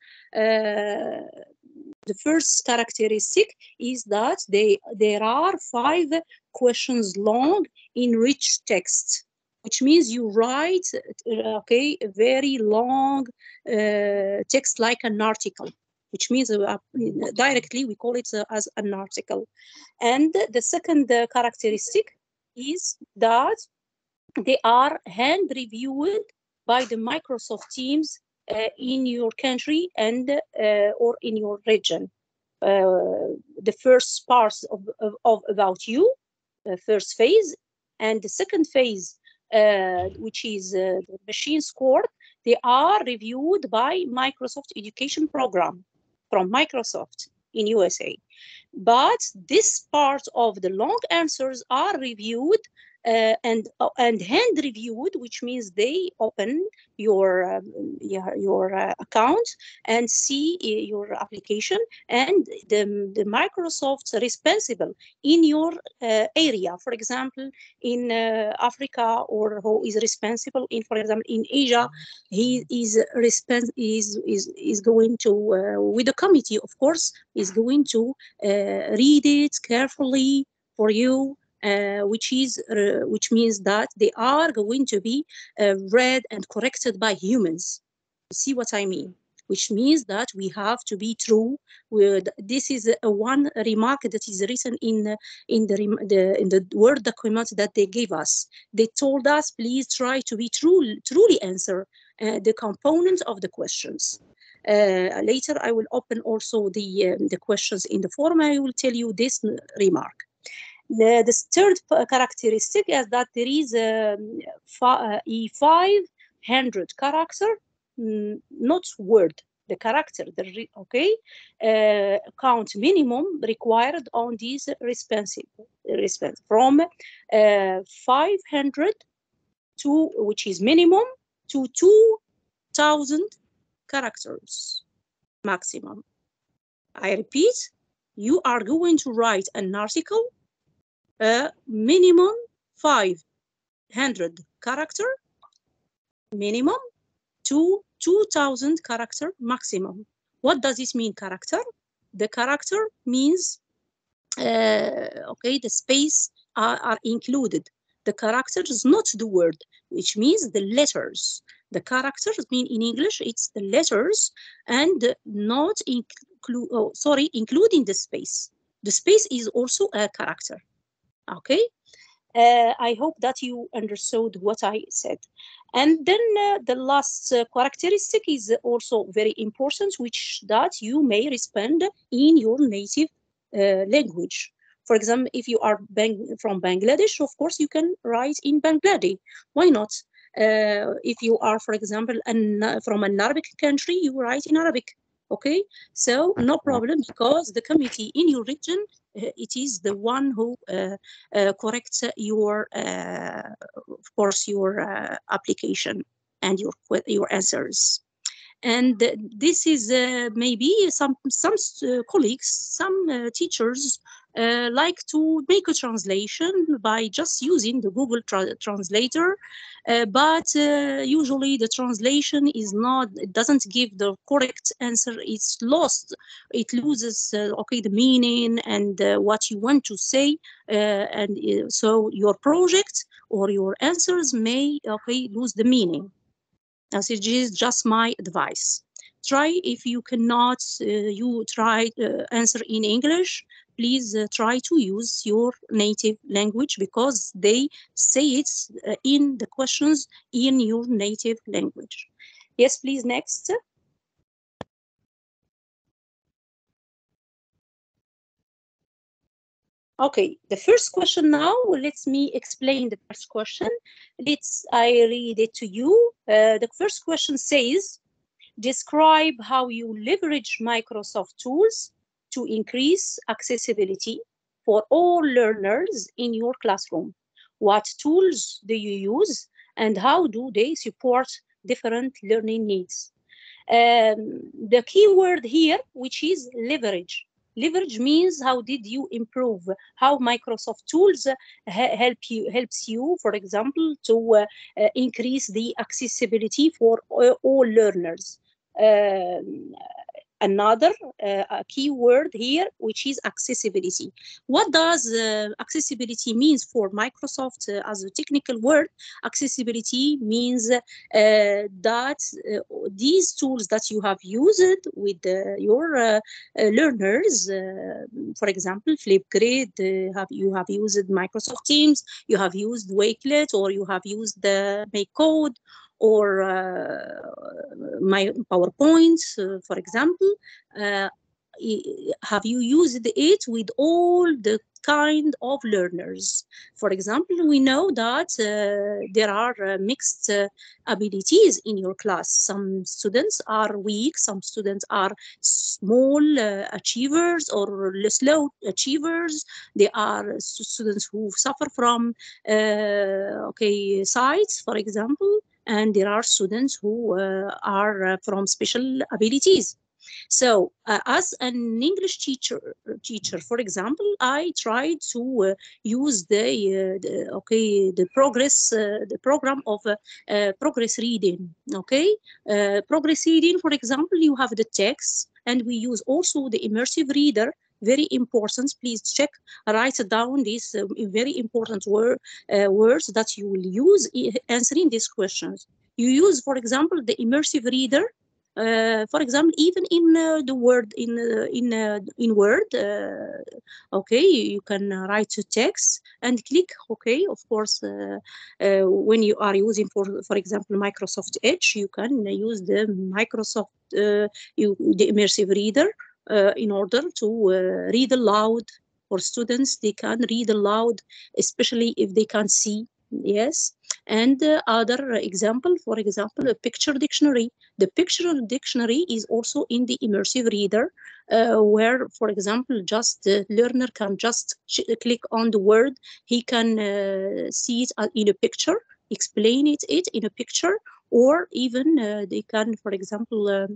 The first characteristic is that there are 5 questions long in rich text, which means you write a very long text like an article, which means directly we call it as an article. And the second characteristic is that they are hand reviewed by the Microsoft teams in your country and or in your region. The first part of about you, first phase, and the second phase, which is the machine score, they are reviewed by Microsoft Education Program from Microsoft in USA. But this part of the long answers are reviewed and hand reviewed, which means they open your account and see your application, and the Microsoft responsible in your area, for example, in Africa, or who is responsible in, for example, in Asia, he is going to with the committee, of course, is going to read it carefully for you. Which means that they are going to be read and corrected by humans. See what I mean? Which means that we have to be true. This is one remark that is written in the Word document that they gave us. They told us, please try to be truly answer the components of the questions. Later, I will open also the questions in the form. I will tell you this remark. The third characteristic is that there is a 500 character, not word, the character, count minimum required on these responsive from 500 to, which is minimum, to 2,000 characters maximum. I repeat, you are going to write an article minimum 500 character minimum to 2000 character maximum. What does this mean, character? The character means, okay, the space are included. The character is not the word, which means the letters. The characters mean in English, it's the letters and not including the space. The space is also a character, okay? I hope that you understood what I said. And then the last characteristic is also very important, which that you may respond in your native language. For example, if you are from Bangladesh, of course, you can write in Bangladesh. Why not? If you are, for example, from an Arabic country, you write in Arabic. Okay, so no problem, because the committee in your region, it is the one who corrects your, of course, your application and your answers. And this is maybe some colleagues, some teachers like to make a translation by just using the Google translator, but usually the translation is not, it doesn't give the correct answer. It's lost. It loses okay, the meaning and what you want to say, and so your project or your answers may okay lose the meaning. As it is just my advice. Try, if you cannot, you try answer in English, please try to use your native language, because they say it in the questions in your native language. Yes, please, next. Okay, the first question now, let me explain the first question. I read it to you. The first question says, describe how you leverage Microsoft tools to increase accessibility for all learners in your classroom. What tools do you use and how do they support different learning needs? The key word here, which is leverage. Leverage means how did you improve, how Microsoft tools helps you, for example, to increase the accessibility for all learners. Another key word here, which is accessibility. What does accessibility means for Microsoft as a technical word? Accessibility means that these tools that you have used with your learners, for example, Flipgrid, you have used Microsoft Teams, you have used Wakelet, or you have used the MakeCode, or my PowerPoint, for example. Have you used it with all the kind of learners? For example, we know that there are mixed abilities in your class. Some students are weak, some students are small achievers or slow achievers. There are students who suffer from okay, sights, for example, and there are students who are from special abilities. So as an English teacher, for example, I try to use the program of progress reading. Okay, progress reading, for example, you have the text, and we use also the immersive reader. Very important. Please check, write down these very important words that you will use answering these questions. You use, for example, the immersive reader. For example, even in the word in Word, okay, you can write a text and click. Okay, of course, when you are using, for example, Microsoft Edge, you can use the Microsoft the immersive reader in order to read aloud. For students, they can read aloud, especially if they can't see. Yes. And other example, for example, a picture dictionary. The picture dictionary is also in the immersive reader, where, for example, just the learner can just click on the word. He can see it in a picture, explain it in a picture, or even they can, for example,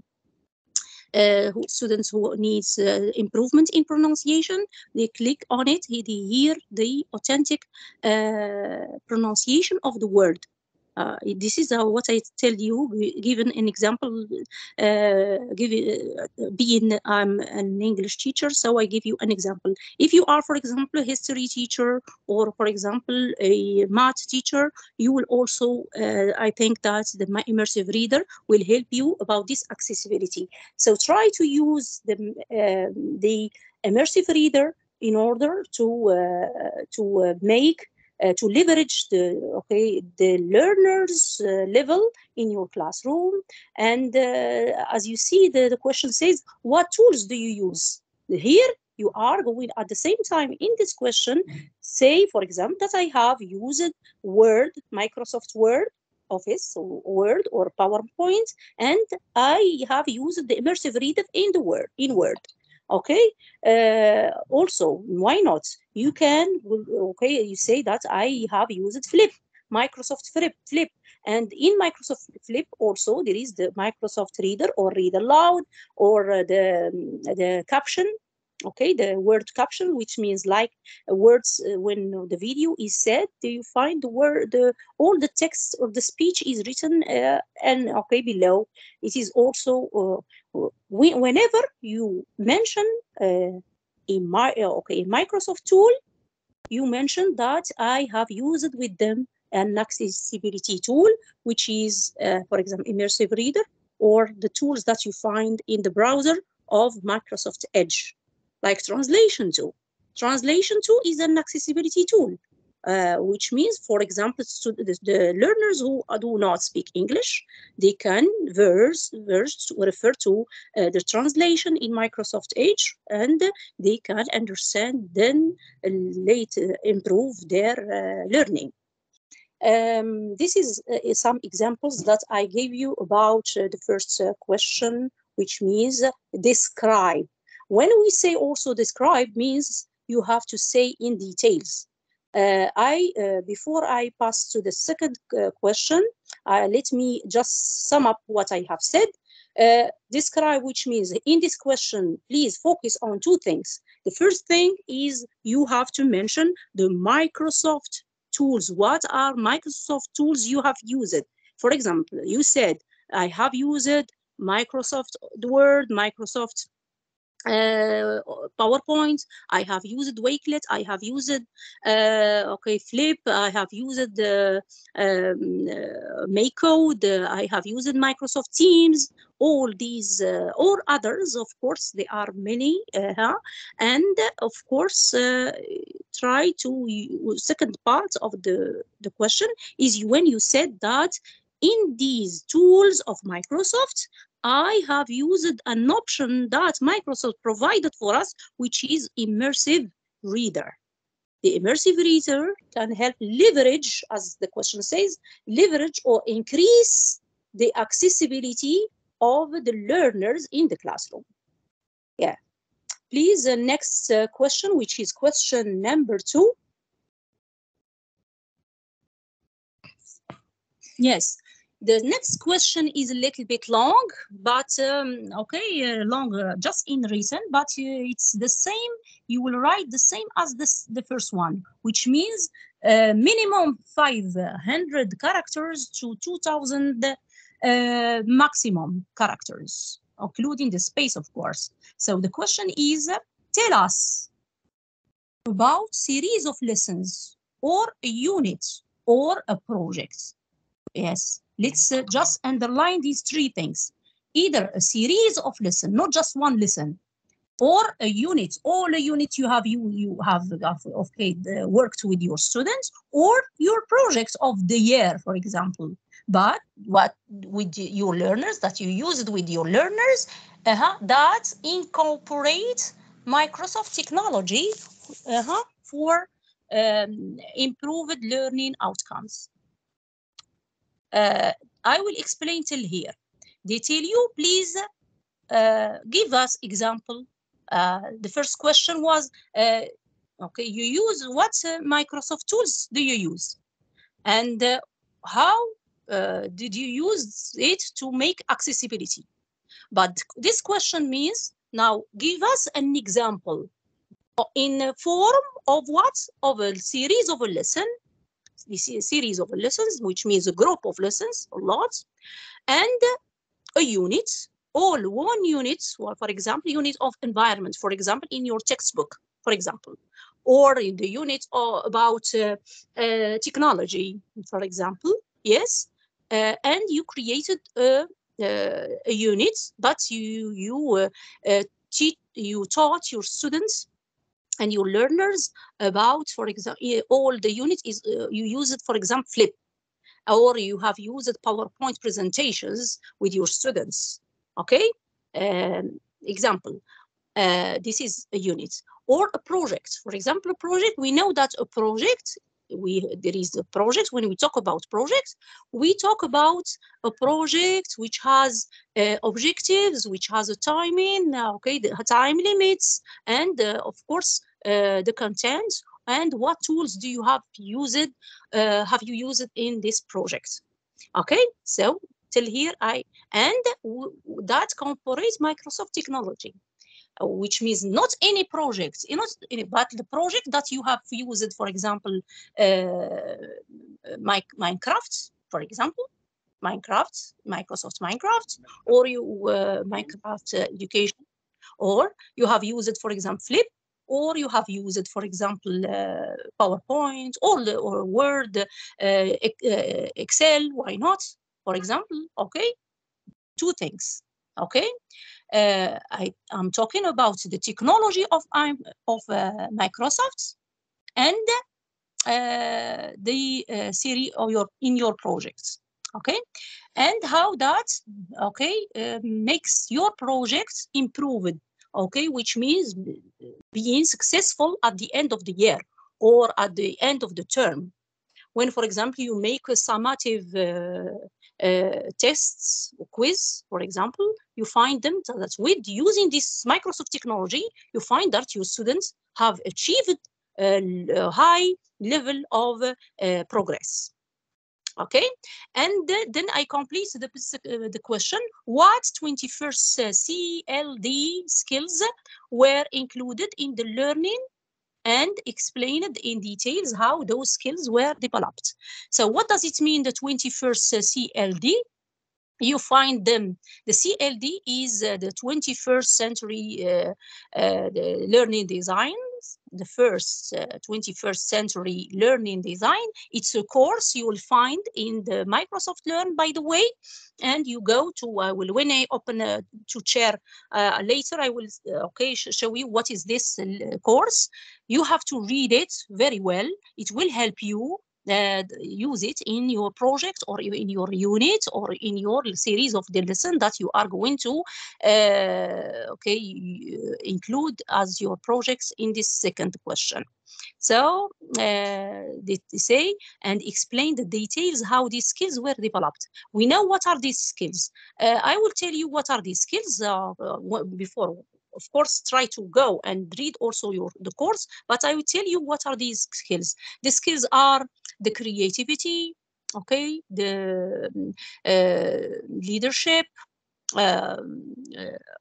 students who needs improvement in pronunciation, they click on it, they hear the authentic pronunciation of the word. This is what I tell you, given an example, being I'm an English teacher, so I give you an example. If you are, for example, a history teacher, or for example, a math teacher, you will also, I think that the immersive reader will help you about this accessibility. So try to use the immersive reader in order to make to leverage the learners level in your classroom. And as you see, the question says, what tools do you use? Here you are going at the same time in this question, say, for example, that I have used Word, Microsoft Word, Office, or Word, or PowerPoint, and I have used the immersive reader in Word. Okay. Also, why not? You can, okay, you say that I have used Flip, Microsoft Flip. And in Microsoft Flip also, there is the Microsoft Reader or Read Aloud, or the caption, okay, the word caption, which means like words when the video is said, do you find the word, all the text of the speech is written and okay below. It is also whenever you mention a Microsoft tool, you mention that I have used with them an accessibility tool, which is, for example, Immersive Reader, or the tools that you find in the browser of Microsoft Edge, like Translation Tool. Translation Tool is an accessibility tool, which means, for example, the learners who do not speak English, they can refer to the translation in Microsoft Edge, and they can understand, then later improve their learning. This is some examples that I gave you about the first question, which means describe. When we say also describe, means you have to say in details. Before I pass to the second question, let me just sum up what I have said. Describe, which means in this question, please focus on two things. The first thing is you have to mention the Microsoft tools. What are Microsoft tools you have used? For example, you said, I have used Microsoft Word, Microsoft PowerPoint, I have used Wakelet, I have used Flip, I have used MakeCode, I have used Microsoft Teams, all these or others, of course, there are many, and of course, try to, second part of the question is when you said that in these tools of Microsoft, I have used an option that Microsoft provided for us, which is Immersive Reader. The Immersive Reader can help leverage, as the question says, leverage or increase the accessibility of the learners in the classroom. Yeah. Please, the next question, which is question number 2. Yes. The next question is a little bit long, but just in written, but it's the same. You will write the same as the first one, which means minimum 500 characters to 2,000 maximum characters, including the space, of course. So the question is, tell us about series of lessons or a unit or a project. Yes. Let's just underline these 3 things. Either a series of lessons, not just one lesson, or a unit, all a unit you have worked with your students, or your project of the year, for example. But what with your learners, that you use it with your learners, that incorporate Microsoft technology for improved learning outcomes. I will explain till here. They tell you, please give us example. The first question was, okay, you use what Microsoft tools do you use? And how did you use it to make accessibility? But this question means, now give us an example in a form of what? Of a series of a lesson. This is a series of lessons, which means a group of lessons, a lot, and a unit, all one unit, or for example, unit of environment, for example, in your textbook, for example, or in the unit about technology, for example, yes, and you created a unit, but you taught your students and your learners about, for example, all the unit is you use it, for example, Flip, or you have used PowerPoint presentations with your students. Okay, example, this is a unit or a project. For example, a project, we know that a project, there is a project. When we talk about projects, we talk about a project which has objectives, which has a timing, okay, the time limits, and of course the content, and what tools do you have used in this project. Okay, so till here that incorporates Microsoft technology, which means not any project, but the project that you have used, for example, Minecraft, for example, Microsoft Minecraft, or Minecraft education, or you have used, for example, Flip, or you have used, for example, PowerPoint, or Word, Excel, why not, for example, okay? Two things, okay? I'm talking about the technology of Microsoft and the series of in your projects, okay? And how that, okay, makes your projects improved, okay, which means being successful at the end of the year or at the end of the term. When, for example, you make a summative tests or quiz, for example, you find them that with using this Microsoft technology, you find that your students have achieved a high level of progress. Okay, and then I complete the question: what 21st CLD skills were included in the learning, and explained in details how those skills were developed. So what does it mean, the 21st CLD? You find them, the CLD is the 21st century the learning designs, the first 21st century learning design. It's a course you will find in the Microsoft Learn, by the way, and you go to, when I open to share later, I will show you what is this course. You have to read it very well. It will help you use it in your project or in your unit or in your series of the lesson that you are going to include as your projects in this second question. So they say and explain the details how these skills were developed. We know what are these skills. I will tell you what are these skills before. Of course, try to go and read also the course, but I will tell you what are these skills. The skills are the creativity, okay, the leadership,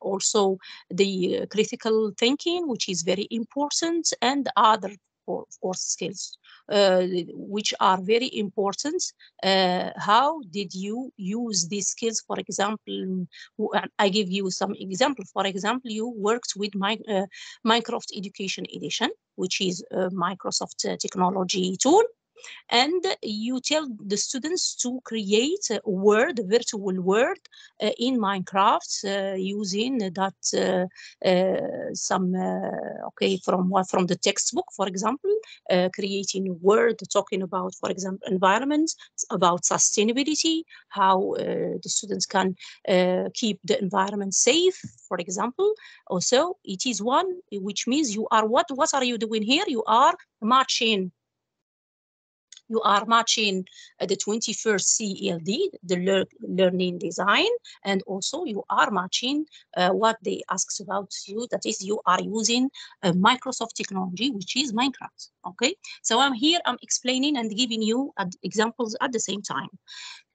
also the critical thinking, which is very important, and other, of course, skills which are very important. How did you use these skills? For example, I give you some examples. For example, you worked with Microsoft Education Edition, which is a Microsoft technology tool, and you tell the students to create a virtual world in Minecraft using that from the textbook, for example, creating a word talking about, for example, environment, about sustainability, how the students can keep the environment safe, for example. Also, it is one which means you are what are you doing here? You are matching You are matching the 21st CLD, the learning design, and also you are matching what they asked about you. That is, you are using a Microsoft technology, which is Minecraft. Okay, so I'm here, I'm explaining and giving you examples at the same time.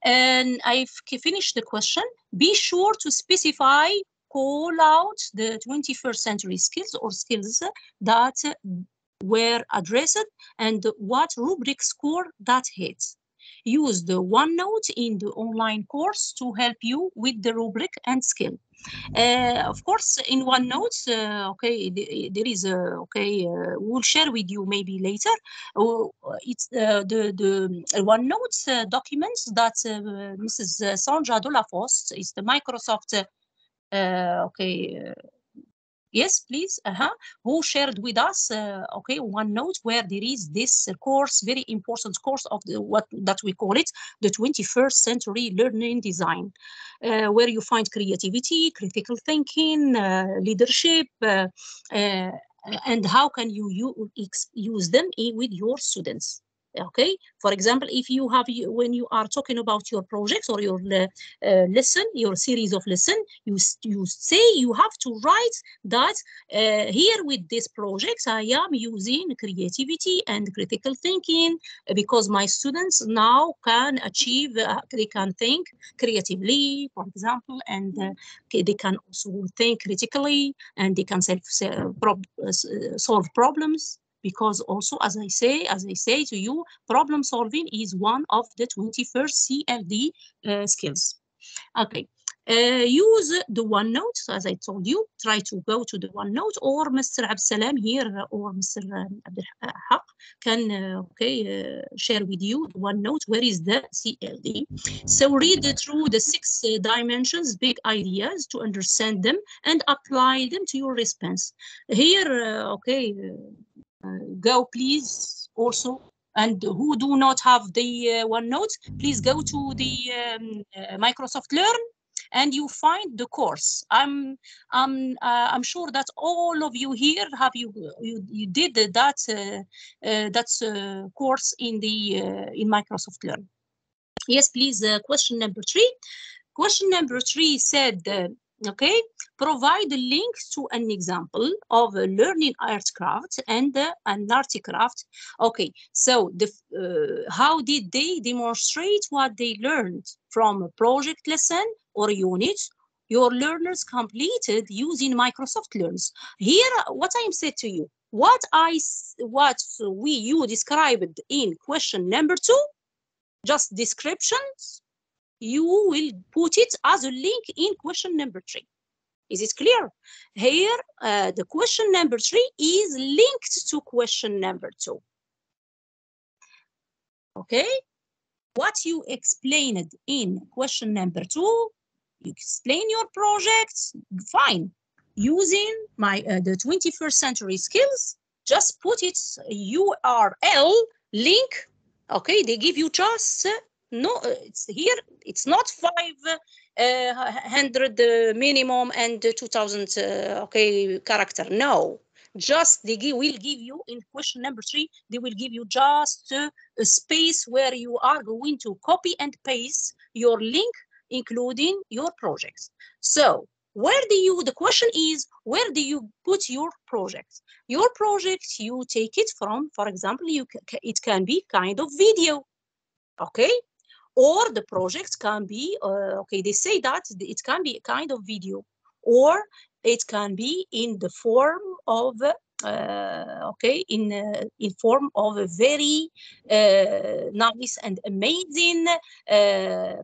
And I've finished the question. Be sure to specify, call out the 21st century skills or skills that were addressed and what rubric score that hits. Use the OneNote in the online course to help you with the rubric and skill. Of course, in OneNote, okay, there is a, okay, we'll share with you maybe later. It's the OneNote documents that Mrs. Sandra Delafosse is the Microsoft, okay, yes, please. Who shared with us, okay, OneNote, where there is this course, very important course of the what that we call it, the 21st century learning design, where you find creativity, critical thinking, leadership, and how can you use them with your students. Okay, for example, if you have, when you are talking about your projects or your lesson, your series of lesson, you say you have to write that here with this project I am using creativity and critical thinking because my students now can achieve, they can think creatively, for example, and they can also think critically, and they can solve problems. Because also, as I say to you, problem solving is one of the 21st CLD skills. Okay, use the OneNote, as I told you. Try to go to the OneNote, or Mr. Absalam here, or Mr. Abdelhaq can share with you the OneNote. Where is the CLD? So read through the 6 dimensions, big ideas, to understand them and apply them to your response. Here, go please also, and who do not have the OneNote, please go to the Microsoft Learn, and you find the course. I'm sure that all of you here have you did that course in the in Microsoft Learn. Yes, please. Question number 3. Question number 3 said. Okay, provide a link to an example of a learning artcraft and an articraft. Okay, so how did they demonstrate what they learned from a project lesson or unit your learners completed using Microsoft Learns? Here, what I am said to you, what you described in question number 2, just descriptions, you will put it as a link in question number 3. Is it clear? Here, the question number 3 is linked to question number 2. Okay? What you explained in question number 2, you explain your projects, fine. Using the 21st century skills, just put it URL link. Okay, they give you just no, it's here, it's not 500 minimum and 2000 character. No, just they will give you in question number 3, they will give you just a space where you are going to copy and paste your link, including your projects. So where do you, the question is, where do you put your projects? Your project, you take it from, for example, it can be kind of video, okay? Or the project can be, they say that it can be a kind of video, or it can be in the form of, in form of a very nice and amazing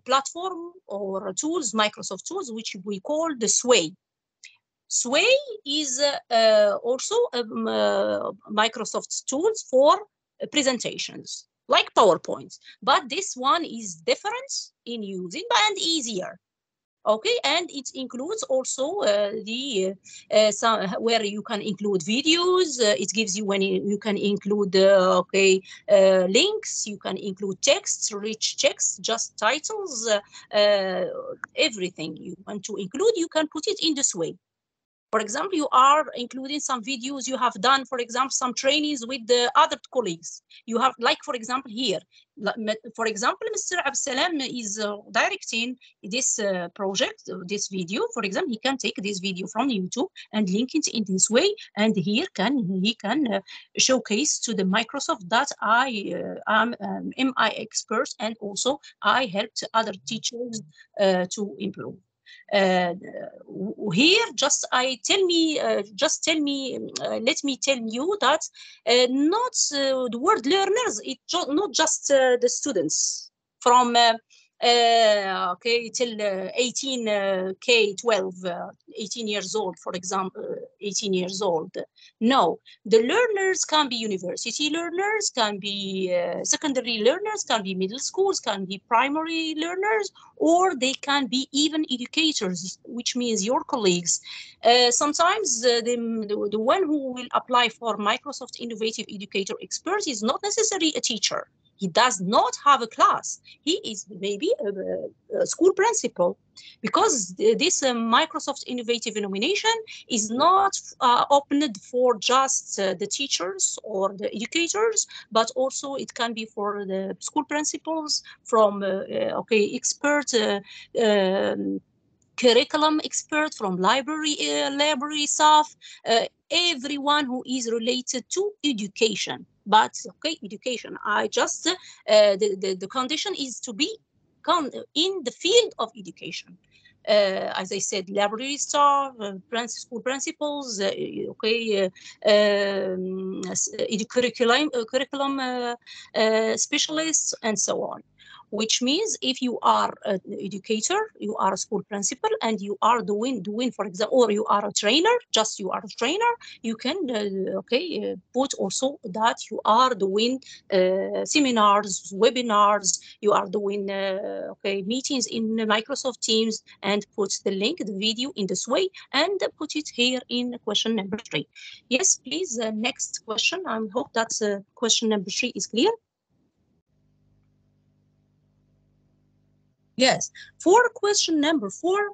platform or tools, Microsoft tools, which we call the Sway. Sway is also Microsoft tools for presentations, like PowerPoint, but this one is different in using and easier. Okay, and it includes also where you can include videos. It gives you when you can include links. You can include texts, rich text, just titles, everything you want to include. You can put it in this way. For example, you are including some videos you have done, for example, some trainings with the other colleagues. You have, like, for example, here, for example, Mr. Absalam is directing this project, this video. For example, he can take this video from YouTube and link it in this way, and he can showcase to the Microsoft that I am an MI expert, and also I helped other teachers to improve. Here, let me tell you that not the word learners, it's not just the students from okay, till 18 years old, for example, 18 years old. No, the learners can be university learners, can be secondary learners, can be middle schools, can be primary learners, or they can be even educators, which means your colleagues. Sometimes the one who will apply for Microsoft Innovative Educator Expert is not necessarily a teacher. He does not have a class. He is maybe a school principal, because this Microsoft Innovative nomination is not opened for just the teachers or the educators, but also it can be for the school principals, from expert curriculum expert, from library staff, everyone who is related to education. But okay, education, I just the condition is to be in the field of education. As I said, library staff, school principals, curriculum specialists, and so on. Which means if you are an educator, you are a school principal, and you are doing, for example, or you are a trainer, you can put also that you are doing seminars, webinars, you are doing meetings in Microsoft Teams, and put the link, the video in this way, and put it here in question number 3. Yes, please, next question. I hope that question number 3 is clear. Yes, for question number 4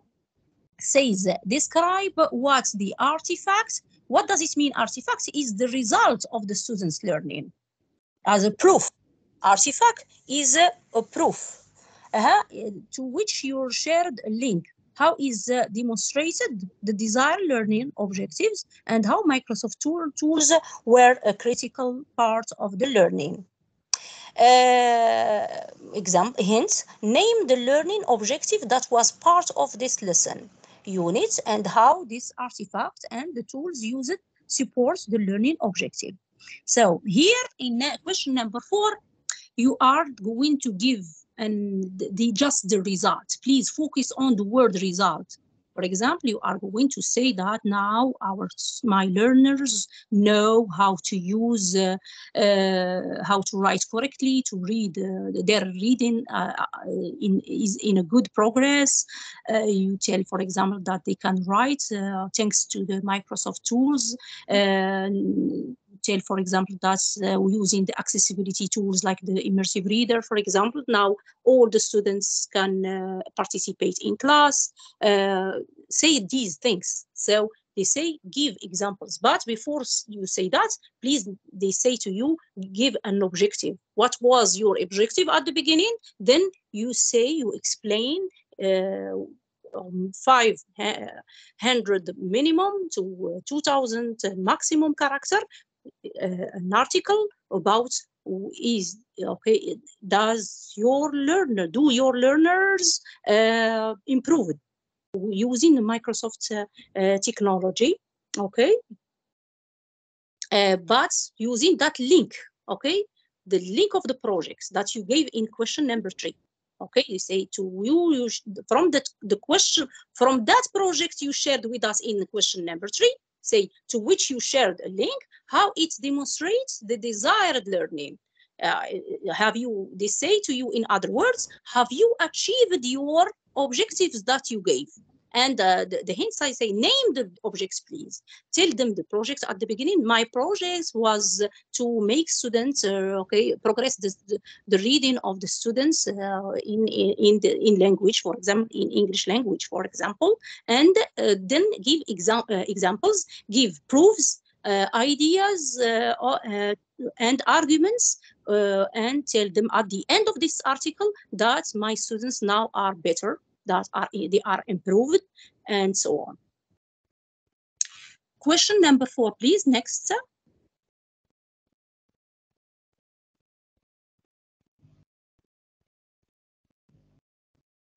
says, describe what the artifact, what does it mean? Artifact is the result of the student's learning. As a proof, artifact is a proof to which you shared a link. How is demonstrated the desired learning objectives, and how Microsoft tools were a critical part of the learning. Hints, name the learning objective that was part of this lesson unit, and how this artifact and the tools used supports the learning objective. So here in question number 4, you are going to give just the result. Please focus on the word result. For example, you are going to say that now my learners know how to use, how to write correctly, to read. Their reading is in a good progress. You tell, for example, that they can write thanks to the Microsoft tools. Tell, for example, that using the accessibility tools like the immersive reader, for example, now all the students can participate in class. Say these things. So they say, give examples. But before you say that, please, they say to you, give an objective. What was your objective at the beginning? Then you say, you explain 500 minimum to 2000 maximum character, an article about does your learners improve using the Microsoft technology, but using that link, the link of the projects that you gave in question number 3. You say to you from the question, from that project you shared with us in question number 3, say to which you shared a link, how it demonstrates the desired learning. They say to you, in other words, have you achieved your objectives that you gave? And the hints I say, name the objects, please. Tell them the project at the beginning. My project was to make students progress the reading of the students in language, for example, in English language, for example, and then give examples, give proofs, ideas and arguments, and tell them at the end of this article that my students now are better, that they are improved, and so on. Question number 4, please. Next.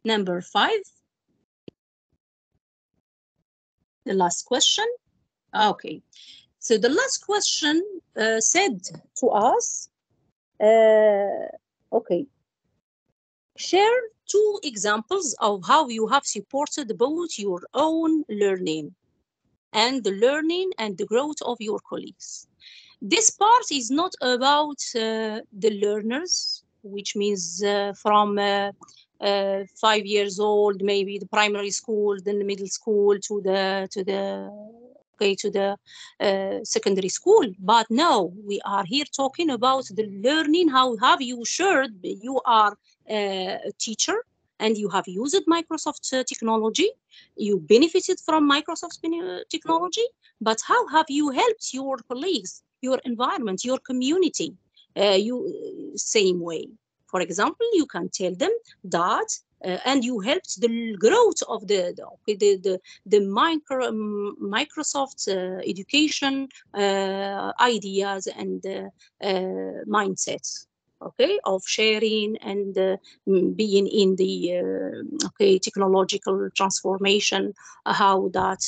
Number 5. The last question. Okay. So the last question said to us, okay, share 2 examples of how you have supported both your own learning and the learning and the growth of your colleagues. This part is not about the learners, which means from 5 years old, maybe the primary school, then the middle school, to the secondary school. But no, we are here talking about the learning. How have you shared? You are a teacher and you have used Microsoft technology. You benefited from Microsoft technology, but how have you helped your colleagues, your environment, your community? Same way. For example, you can tell them that, and you helped the growth of the Microsoft education ideas and mindsets. Okay, of sharing and being in the technological transformation, how that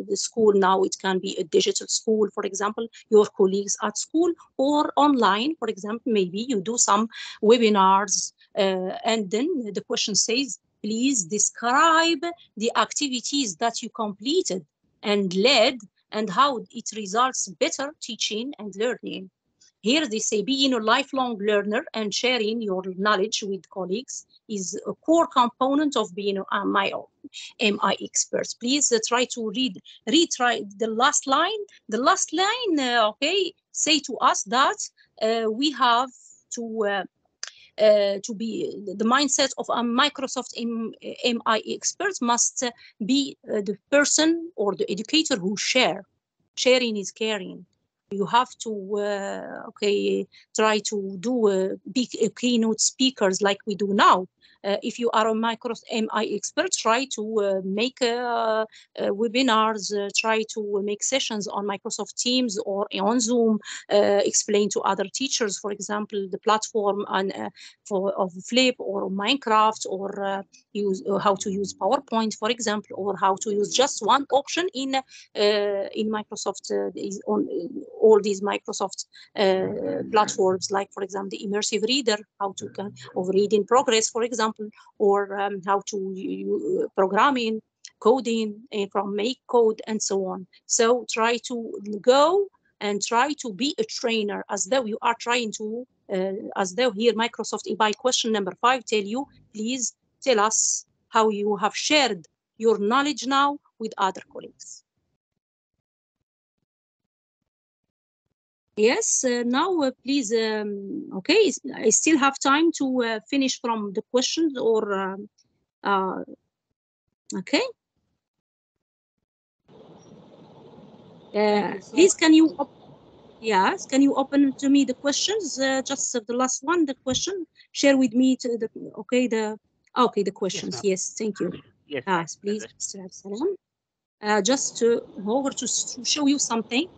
the school now, it can be a digital school, for example, your colleagues at school, or online, for example, maybe you do some webinars, and then the question says, please describe the activities that you completed and led and how it results better teaching and learning. Here they say being a lifelong learner and sharing your knowledge with colleagues is a core component of being a MIE expert. Please try to retry the last line. The last line, okay, say to us that we have to be the mindset of a Microsoft MIE expert must be the person or the educator who sharing is caring. You have to try to do big keynote speakers like we do now. If you are a Microsoft MIE expert, try to make webinars, try to make sessions on Microsoft Teams or on Zoom, explain to other teachers, for example, the platform of Flip or Minecraft, or use how to use PowerPoint, for example, or how to use just one option in Microsoft, on all these Microsoft platforms, like, for example, the immersive reader, how to of read in progress, for example, or how to programming, coding from make code, and so on. So try to go and try to be a trainer, as though you are trying to, as though here Microsoft, by question number 5, tell you, please tell us how you have shared your knowledge now with other colleagues. Yes, now please, okay, I still have time to finish from the questions, or okay. Please, can you, yes, can you open to me the questions? Just the last one, the question, share with me to the, okay, the questions. Yes, thank you. Yes, please, Mr. Absalam. Just over to show you something.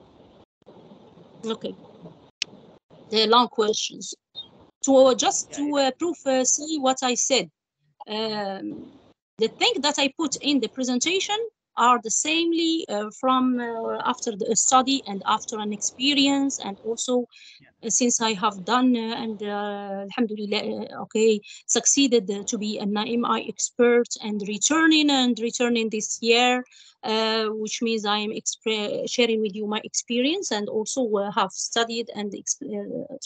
Okay. The long questions. To just to prove, see what I said. The thing that I put in the presentation are the samely from after the study and after an experience, and also since I have done and alhamdulillah, okay, succeeded to be an MI expert and returning this year, which means I am sharing with you my experience, and also have studied and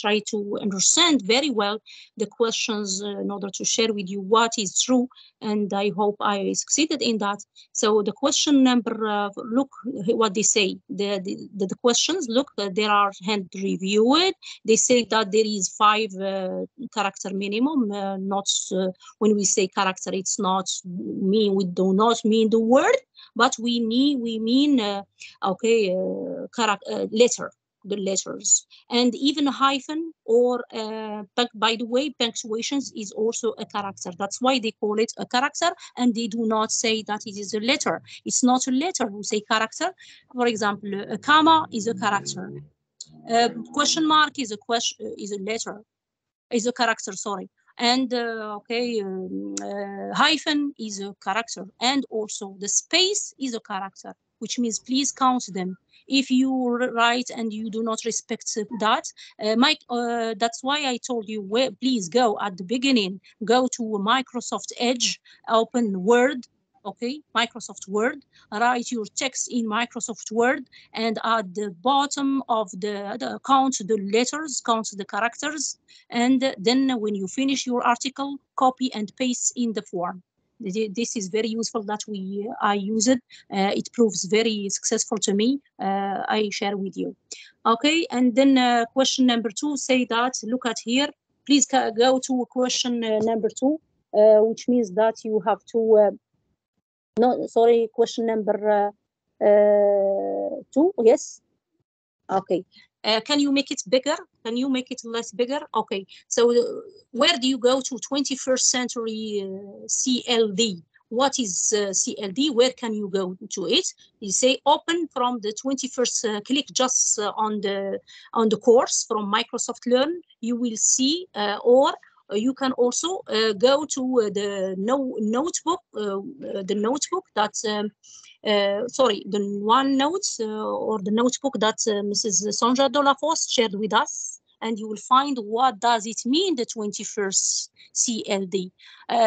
try to understand very well the questions in order to share with you what is true, and I hope I succeeded in that. So the question number, look what they say. The questions, look, there are hand reviewed. They say that there is 5 character minimum. Not when we say character, it's not mean, we do not mean the word, but we mean okay, letter, the letters, and even a hyphen or by the way, punctuations is also a character. That's why they call it a character, and they do not say that it is a letter. It's not a letter. We say character. For example, a comma is a character. Question mark is a letter, is a character, sorry. And okay, hyphen is a character, and also the space is a character, which means please count them. If you write and you do not respect that, Mike, that's why I told you, please go at the beginning, go to Microsoft Edge, open Word, okay, Microsoft Word, write your text in Microsoft Word, and at the bottom of the count the letters, count the characters, and then when you finish your article, copy and paste in the form. This is very useful that I use it. It proves very successful to me. I share with you. Okay, and then question number 2 say that, look at here, please go to question number 2, which means that you have to no, sorry, question number 2, yes. Okay. Can you make it bigger? Can you make it less bigger? Okay. So where do you go to 21st century CLD? What is CLD? Where can you go to it? You say open from the 21st, click just on the course from Microsoft Learn. You will see, or you can also go to the notebook, that sorry, the OneNote or the notebook that Mrs. Sandra Dolafos shared with us, and you will find what does it mean, the 21st CLD.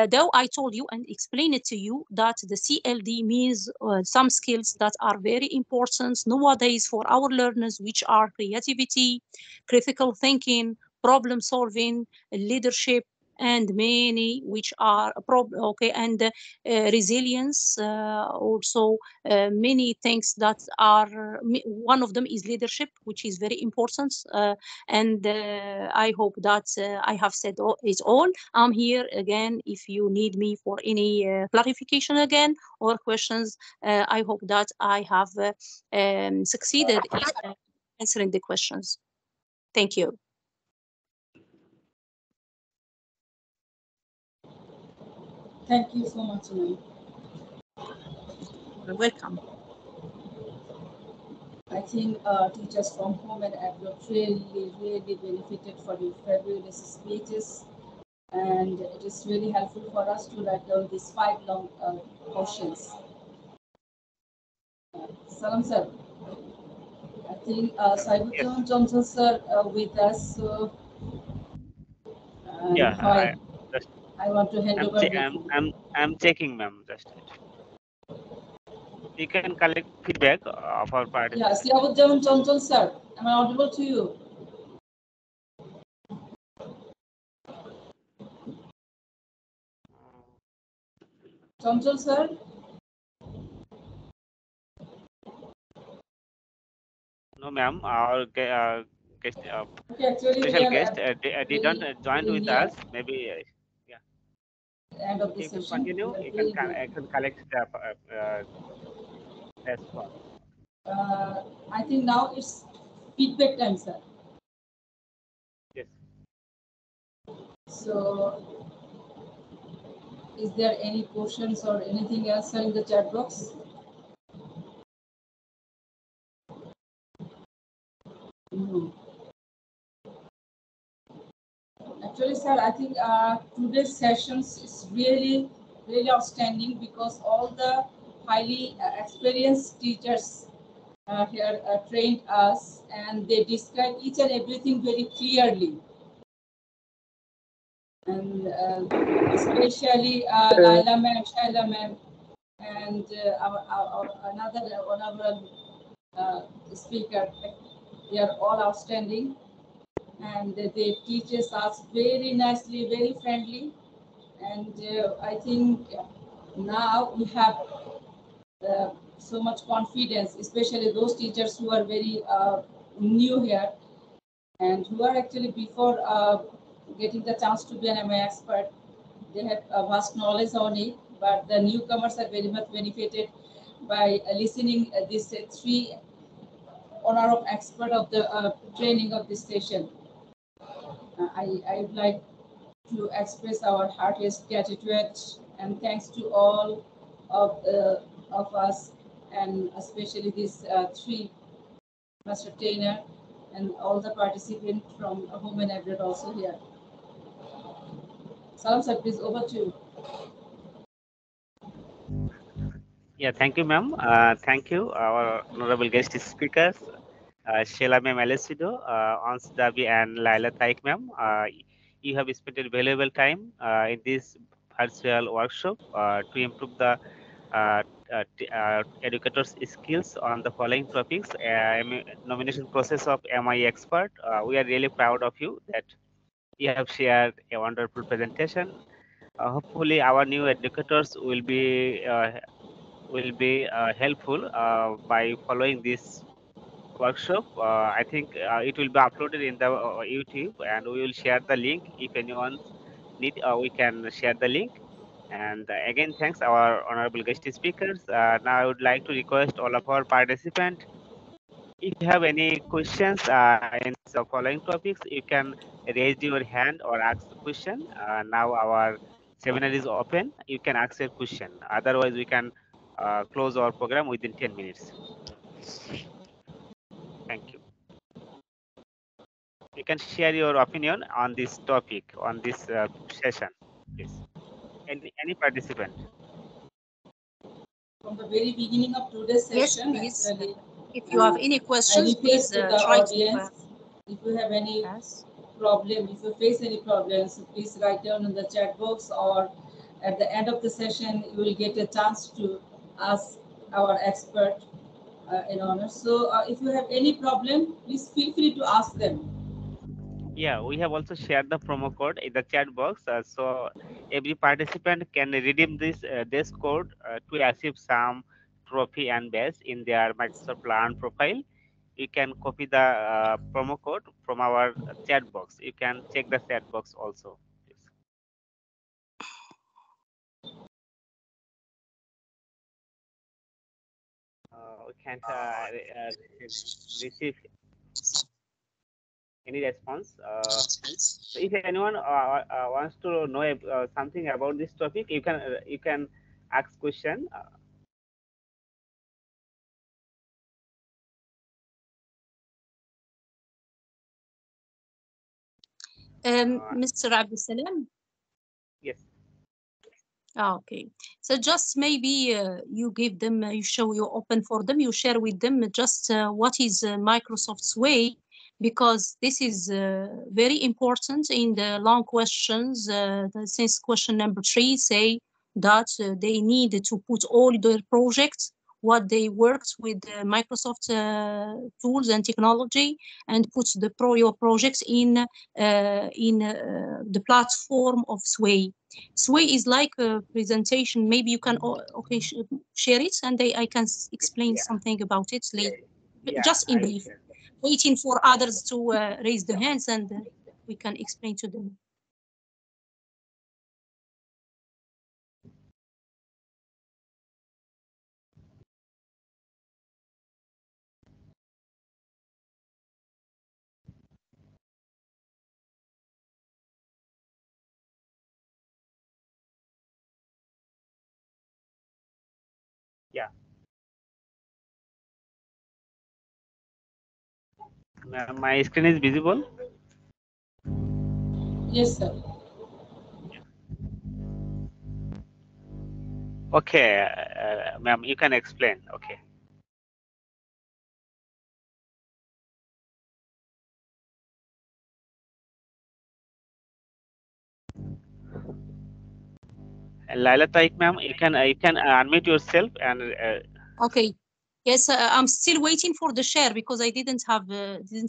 Though I told you and explained it to you that the CLD means some skills that are very important nowadays for our learners, which are creativity, critical thinking, problem solving, leadership, and many which are okay, and resilience, also many things that are, one of them is leadership, which is very important, and I hope that I have said it all. I'm here again if you need me for any clarification again or questions. I hope that I have succeeded in answering the questions. Thank you. Thank you so much, Ma'am. You're welcome. I think teachers from home and abroad really benefited from your fabulous speeches, and it is really helpful for us to write down these 5 long questions. Salam sir. I think Saibuddin Johnson sir with us. So, Yeah, I want to hand over. I'm checking, ma'am. Just you can collect feedback of our participants. Yeah, Saibuddin Johnson sir, am I audible to you? Johnson sir. No, ma'am. Our guest, Actually, special guest, they don't join with us. Maybe, yeah. End of the You can session. continue. You can collect the response. I think now it's feedback time, sir. Yes. So, is there any questions or anything else in the chat box? Actually, sir, I think today's sessions is really outstanding because all the highly experienced teachers here trained us, and they describe each and everything very clearly. And especially Laila ma'am, Shaila ma'am, and our another honorable speaker, they are all outstanding, and they teach us very nicely, very friendly, and I think now we have so much confidence, especially those teachers who are very new here and who are actually before getting the chance to be an MI expert. They have a vast knowledge on it, but the newcomers are very much benefited by listening these three honor of expert of the training of this session. I would like to express our heartiest gratitude and thanks to all of us, and especially these three master trainer and all the participants from home and abroad also here. Salam sir, please over to you. Yeah, thank you, ma'am. Thank you, our honorable guest speakers, Sheila ma'am Alessido, Ans Dabi, and Laila Taik ma'am. You have spent a valuable time in this virtual workshop to improve the educators' skills on the following topics. Nomination process of MIE expert. We are really proud of you that you have shared a wonderful presentation. Hopefully, our new educators will be helpful by following this workshop. I think it will be uploaded in the YouTube, and we will share the link. If anyone need, we can share the link. And again, thanks our honorable guest speakers. Now I would like to request all of our participants, if you have any questions in the following topics, you can raise your hand or ask the question. Now our seminar is open. You can ask your question. Otherwise, we can close our program within 10 minutes. Thank you. You can share your opinion on this topic, on this session, please. Any participant. From the very beginning of today's Yes, session, please. actually, If you have any I questions, please request to the try audience, if you have any yes. problem, if you face any problems, please write down in the chat box, or at the end of the session, you will get a chance to ask our expert in honor. So if you have any problem, please feel free to ask them. Yeah, we have also shared the promo code in the chat box, so every participant can redeem this code to achieve some trophy and badge in their Microsoft Learn profile. You can copy the promo code from our chat box. You can check the chat box also. Please. We can't receive any response. So if anyone wants to know something about this topic, you can ask question. Mr. Abdulsalam? Yes. Okay. So just maybe you give them, you show you open for them, you share with them just what is Microsoft's way, because this is very important in the long questions. Since question number 3 say that they need to put all their projects, what they worked with Microsoft tools and technology, and put your projects in the platform of Sway. Sway is like a presentation. Maybe you can okay share it, and I can explain something about it later. Yeah, Just in brief, waiting for others to raise their hands, and we can explain to them. Yeah. My screen is visible. Yes, sir. Okay, ma'am, you can explain. Okay. Laila Taik, ma'am, you can unmute yourself and Okay. Yes, I'm still waiting for the share because I didn't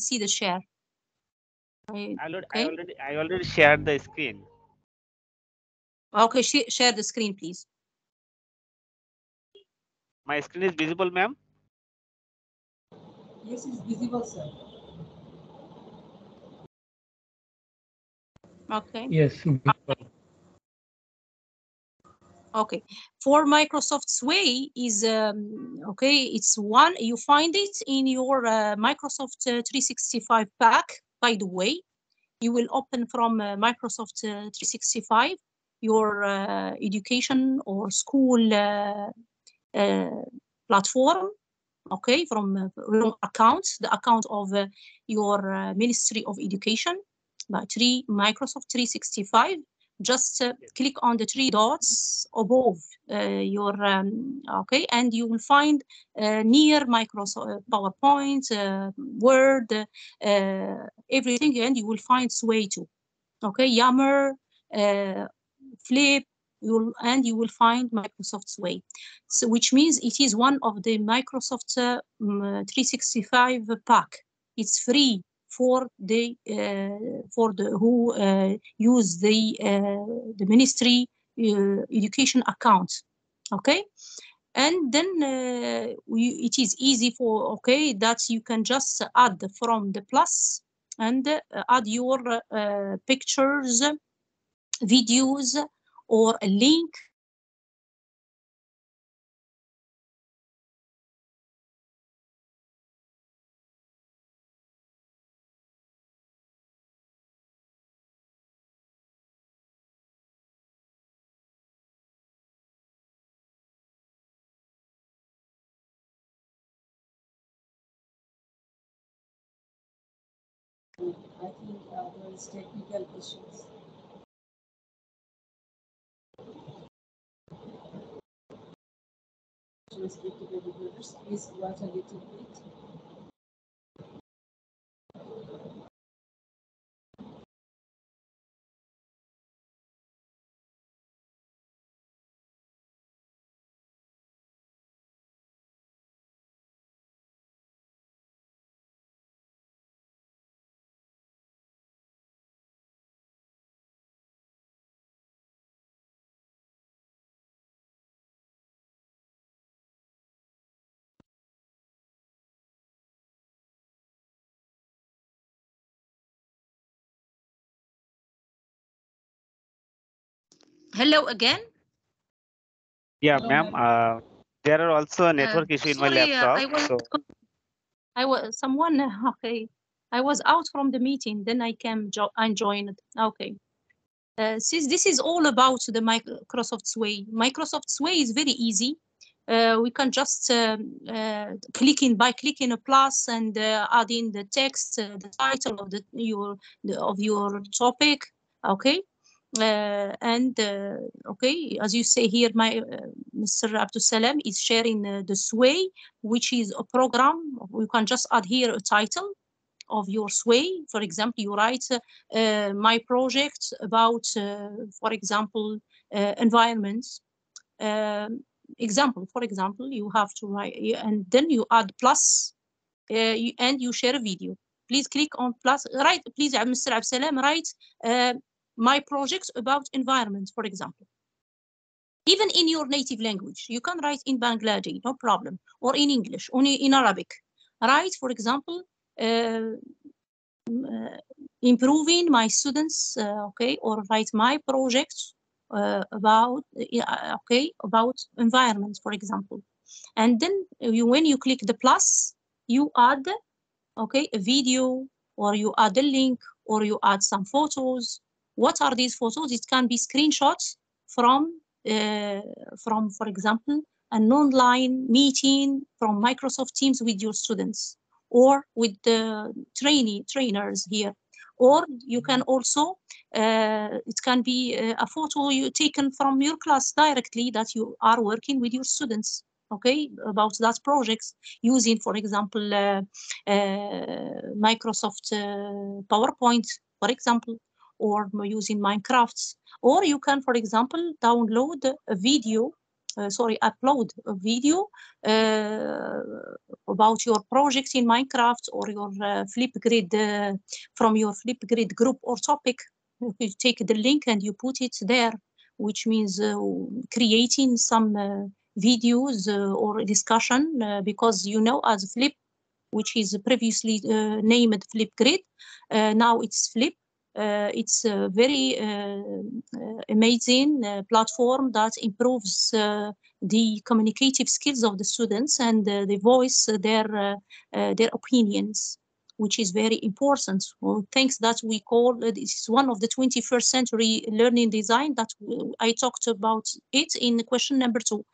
see the share. I already shared the screen. Okay, share the screen, please. My screen is visible, ma'am. Yes, it's visible, sir. Okay. Yes. Okay. For Microsoft Sway is okay. It's one you find it in your Microsoft 365 pack. By the way, you will open from Microsoft 365 your education or school platform. Okay, from your account, the account of your Ministry of Education, Microsoft 365. Just click on the three dots above your okay, and you will find near Microsoft PowerPoint, Word, everything, and you will find Sway too. Okay, Yammer, Flip, you will find Microsoft Sway, so which means it is one of the Microsoft 365 pack. It's free for the who use the ministry education account. Okay, and then it is easy for that you can just add from the plus and add your pictures, videos, or a link. I think there is technical issues. Respected educators, please watch a little bit. Hello again. Yeah, ma'am. There are also network issue in my Sorry, laptop. I was someone. Okay, I was out from the meeting. Then I came and joined. Okay. Since this is all about the Microsoft Sway, Microsoft Sway is very easy. We can just clicking a plus and add in the text, the title of your topic. Okay. Okay, as you say here, Mr. Abdul Salam is sharing the Sway, which is a program. We can just add here a title of your Sway. For example, you write my project about, for example, environments. For example, you have to write, and then you add plus, and you share a video. Please click on plus. Write, please, Mr. Absalam, write my project about environment, for example. Even in your native language, you can write in Bangladeshi, no problem, or in English, or in Arabic. Write, for example, improving my students, okay, or write my project about environment, for example. And then when you click the plus, you add a video, or you add a link, or you add some photos. What are these photos? It can be screenshots from for example, an online meeting from Microsoft Teams with your students, or with the trainers here. Or you can also, it can be a photo you taken from your class directly that you are working with your students, okay, about that projects using, for example, Microsoft PowerPoint, for example, or using Minecraft. Or you can, for example, download a video, upload a video about your project in Minecraft or your Flipgrid from your Flipgrid group or topic. You take the link and you put it there, which means creating some videos or discussion because as Flip, which is previously named Flipgrid, now it's Flip. It's a very amazing platform that improves the communicative skills of the students and they voice their opinions, which is very important. Well, things that we call this is one of the 21st century learning design that I talked about it in question number 2.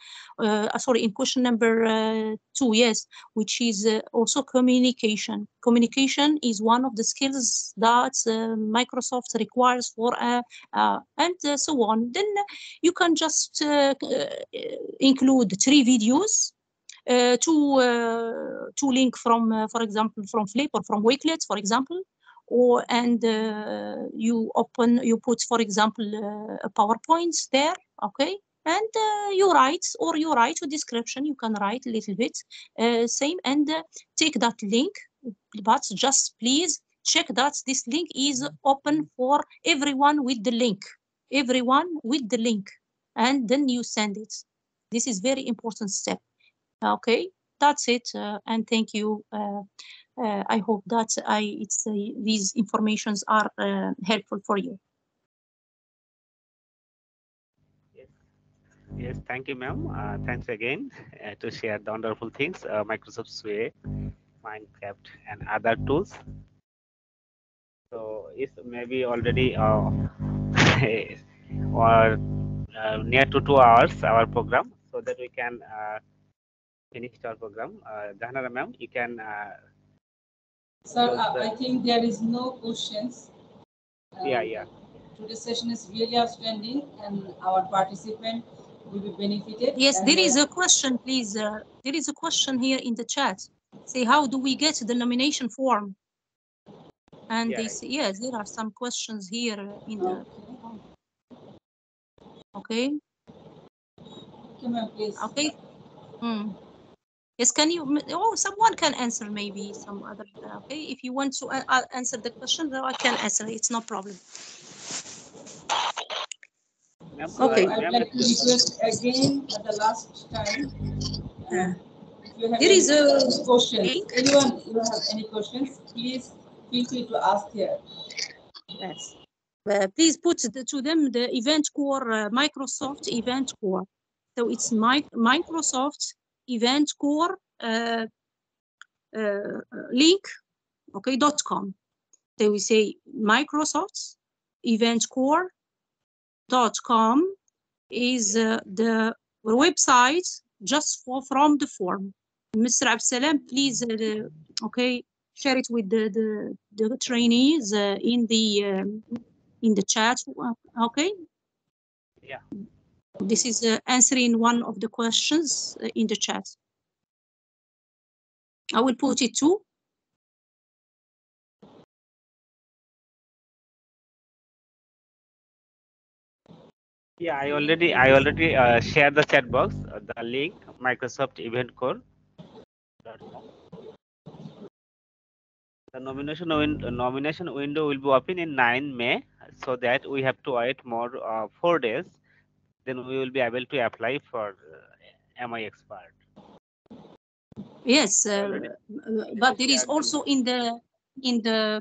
In question number 2, yes, which is also communication. Communication is one of the skills that Microsoft requires for and so on. Then you can just include 3 videos to link from, for example, from Flip or from Wakelet, for example, you put, for example, a PowerPoint there, okay, and you write a description. You can write a little bit, same, and take that link, but just please check that this link is open for everyone with the link, and then you send it. This is very important step. Okay, that's it, and thank you. I hope that these informations are helpful for you. Yes, thank you, ma'am. Thanks again to share the wonderful things, Microsoft Sway, Minecraft, and other tools. So it's maybe already or near to 2 hours our program, so that we can finish our program. Jahanara ma'am, you can. Sir, I think there is no questions. Yeah. Today's session is really outstanding, and our participant will be benefited. Yes, there is a question, please. There is a question here in the chat. Say, how do we get the nomination form? And Yeah, they say, yes, there are some questions here in the. Okay. Come on, please. Okay. Yes, can you? Oh, someone can answer, maybe some other. Okay, if you want to answer the question, I can answer. It's no problem. So okay. I'd like to request again at the last time. If you have There is a questions, link. anyone you have any questions, please feel free to ask here. Yes. Please put to them the event core, Microsoft event core. So it's Microsoft event core link, okay, .com. So we say Microsoft event core.com is the website just from the form. Mr. Absalam, please, okay, share it with the trainees in the chat, okay? Yeah. This is answering one of the questions in the chat. I will put it too. Yeah, I already shared the chat box, the link, Microsoft Event Core. The nomination window will be open in 9 May, so that we have to wait more 4 days. Then we will be able to apply for MIE expert. Yes, but there is also in the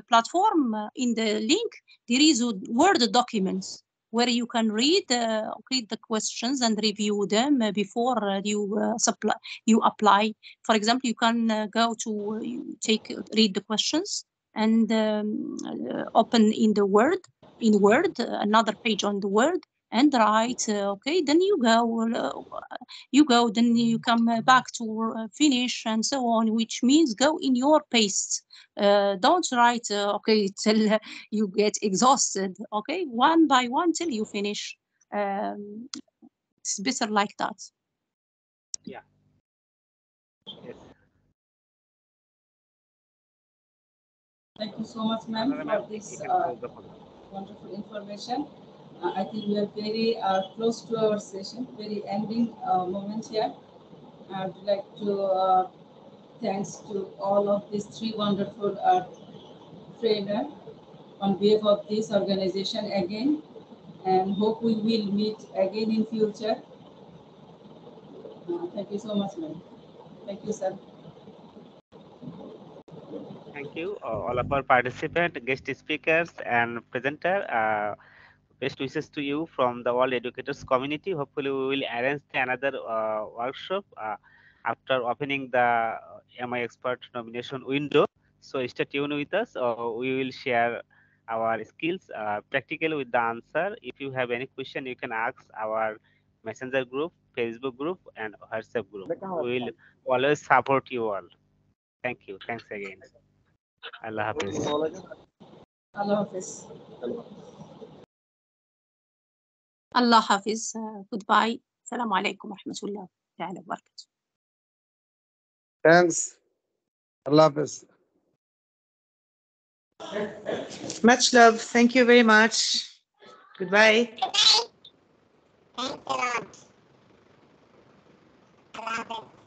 platform, in the link, there is a Word documents where you can read the questions and review them before you apply. For example, you can go to read the questions and open in Word another page on the Word and write. Okay, then you go, then you come back to finish and so on, which means go in your pace. Don't write okay till you get exhausted, okay, one by one till you finish. It's better like that. Yeah. Yes. Thank you so much, ma'am, for this wonderful information. I think we are very close to our session, very ending moment here. I would like to thanks to all of these three wonderful trainers on behalf of this organization again, and hope we will meet again in future. Thank you so much, ma'am. Thank you, sir. Thank you, all of our participants, guest speakers, and presenter. Best wishes to you from the all educators community. Hopefully, we will arrange another workshop after opening the MI expert nomination window. So stay tuned with us. We will share our skills practically with the answer. If you have any question, you can ask our messenger group, Facebook group, and WhatsApp group. We will always support you all. Thank you. Thanks again. Allah Hafiz. Allah Hafiz. Allah Hafiz. Goodbye. Assalamu alaikum wa rahmatullahi wa barakatuh. Thanks. Allah Hafiz. Much love. Thank you very much. Goodbye. Thanks a lot. Allah Hafiz.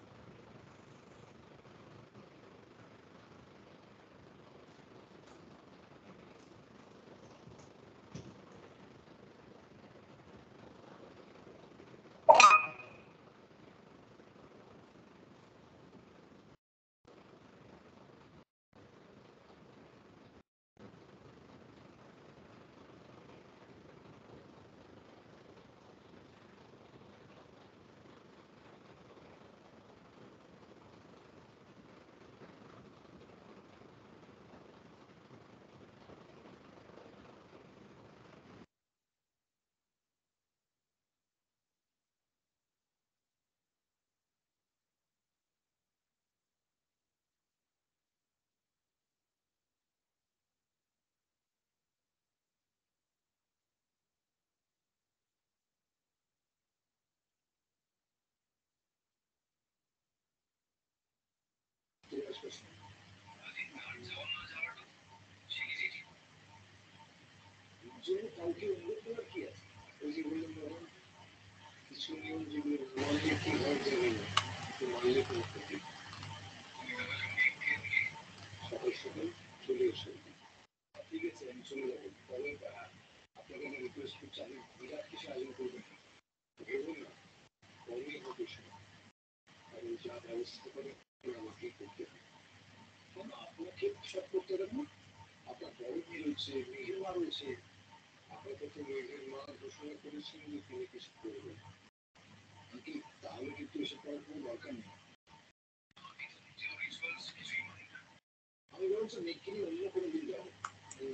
আমি বরঞ্চ মেঘকে নিয়ে অন্য কোনো দিন যাবো।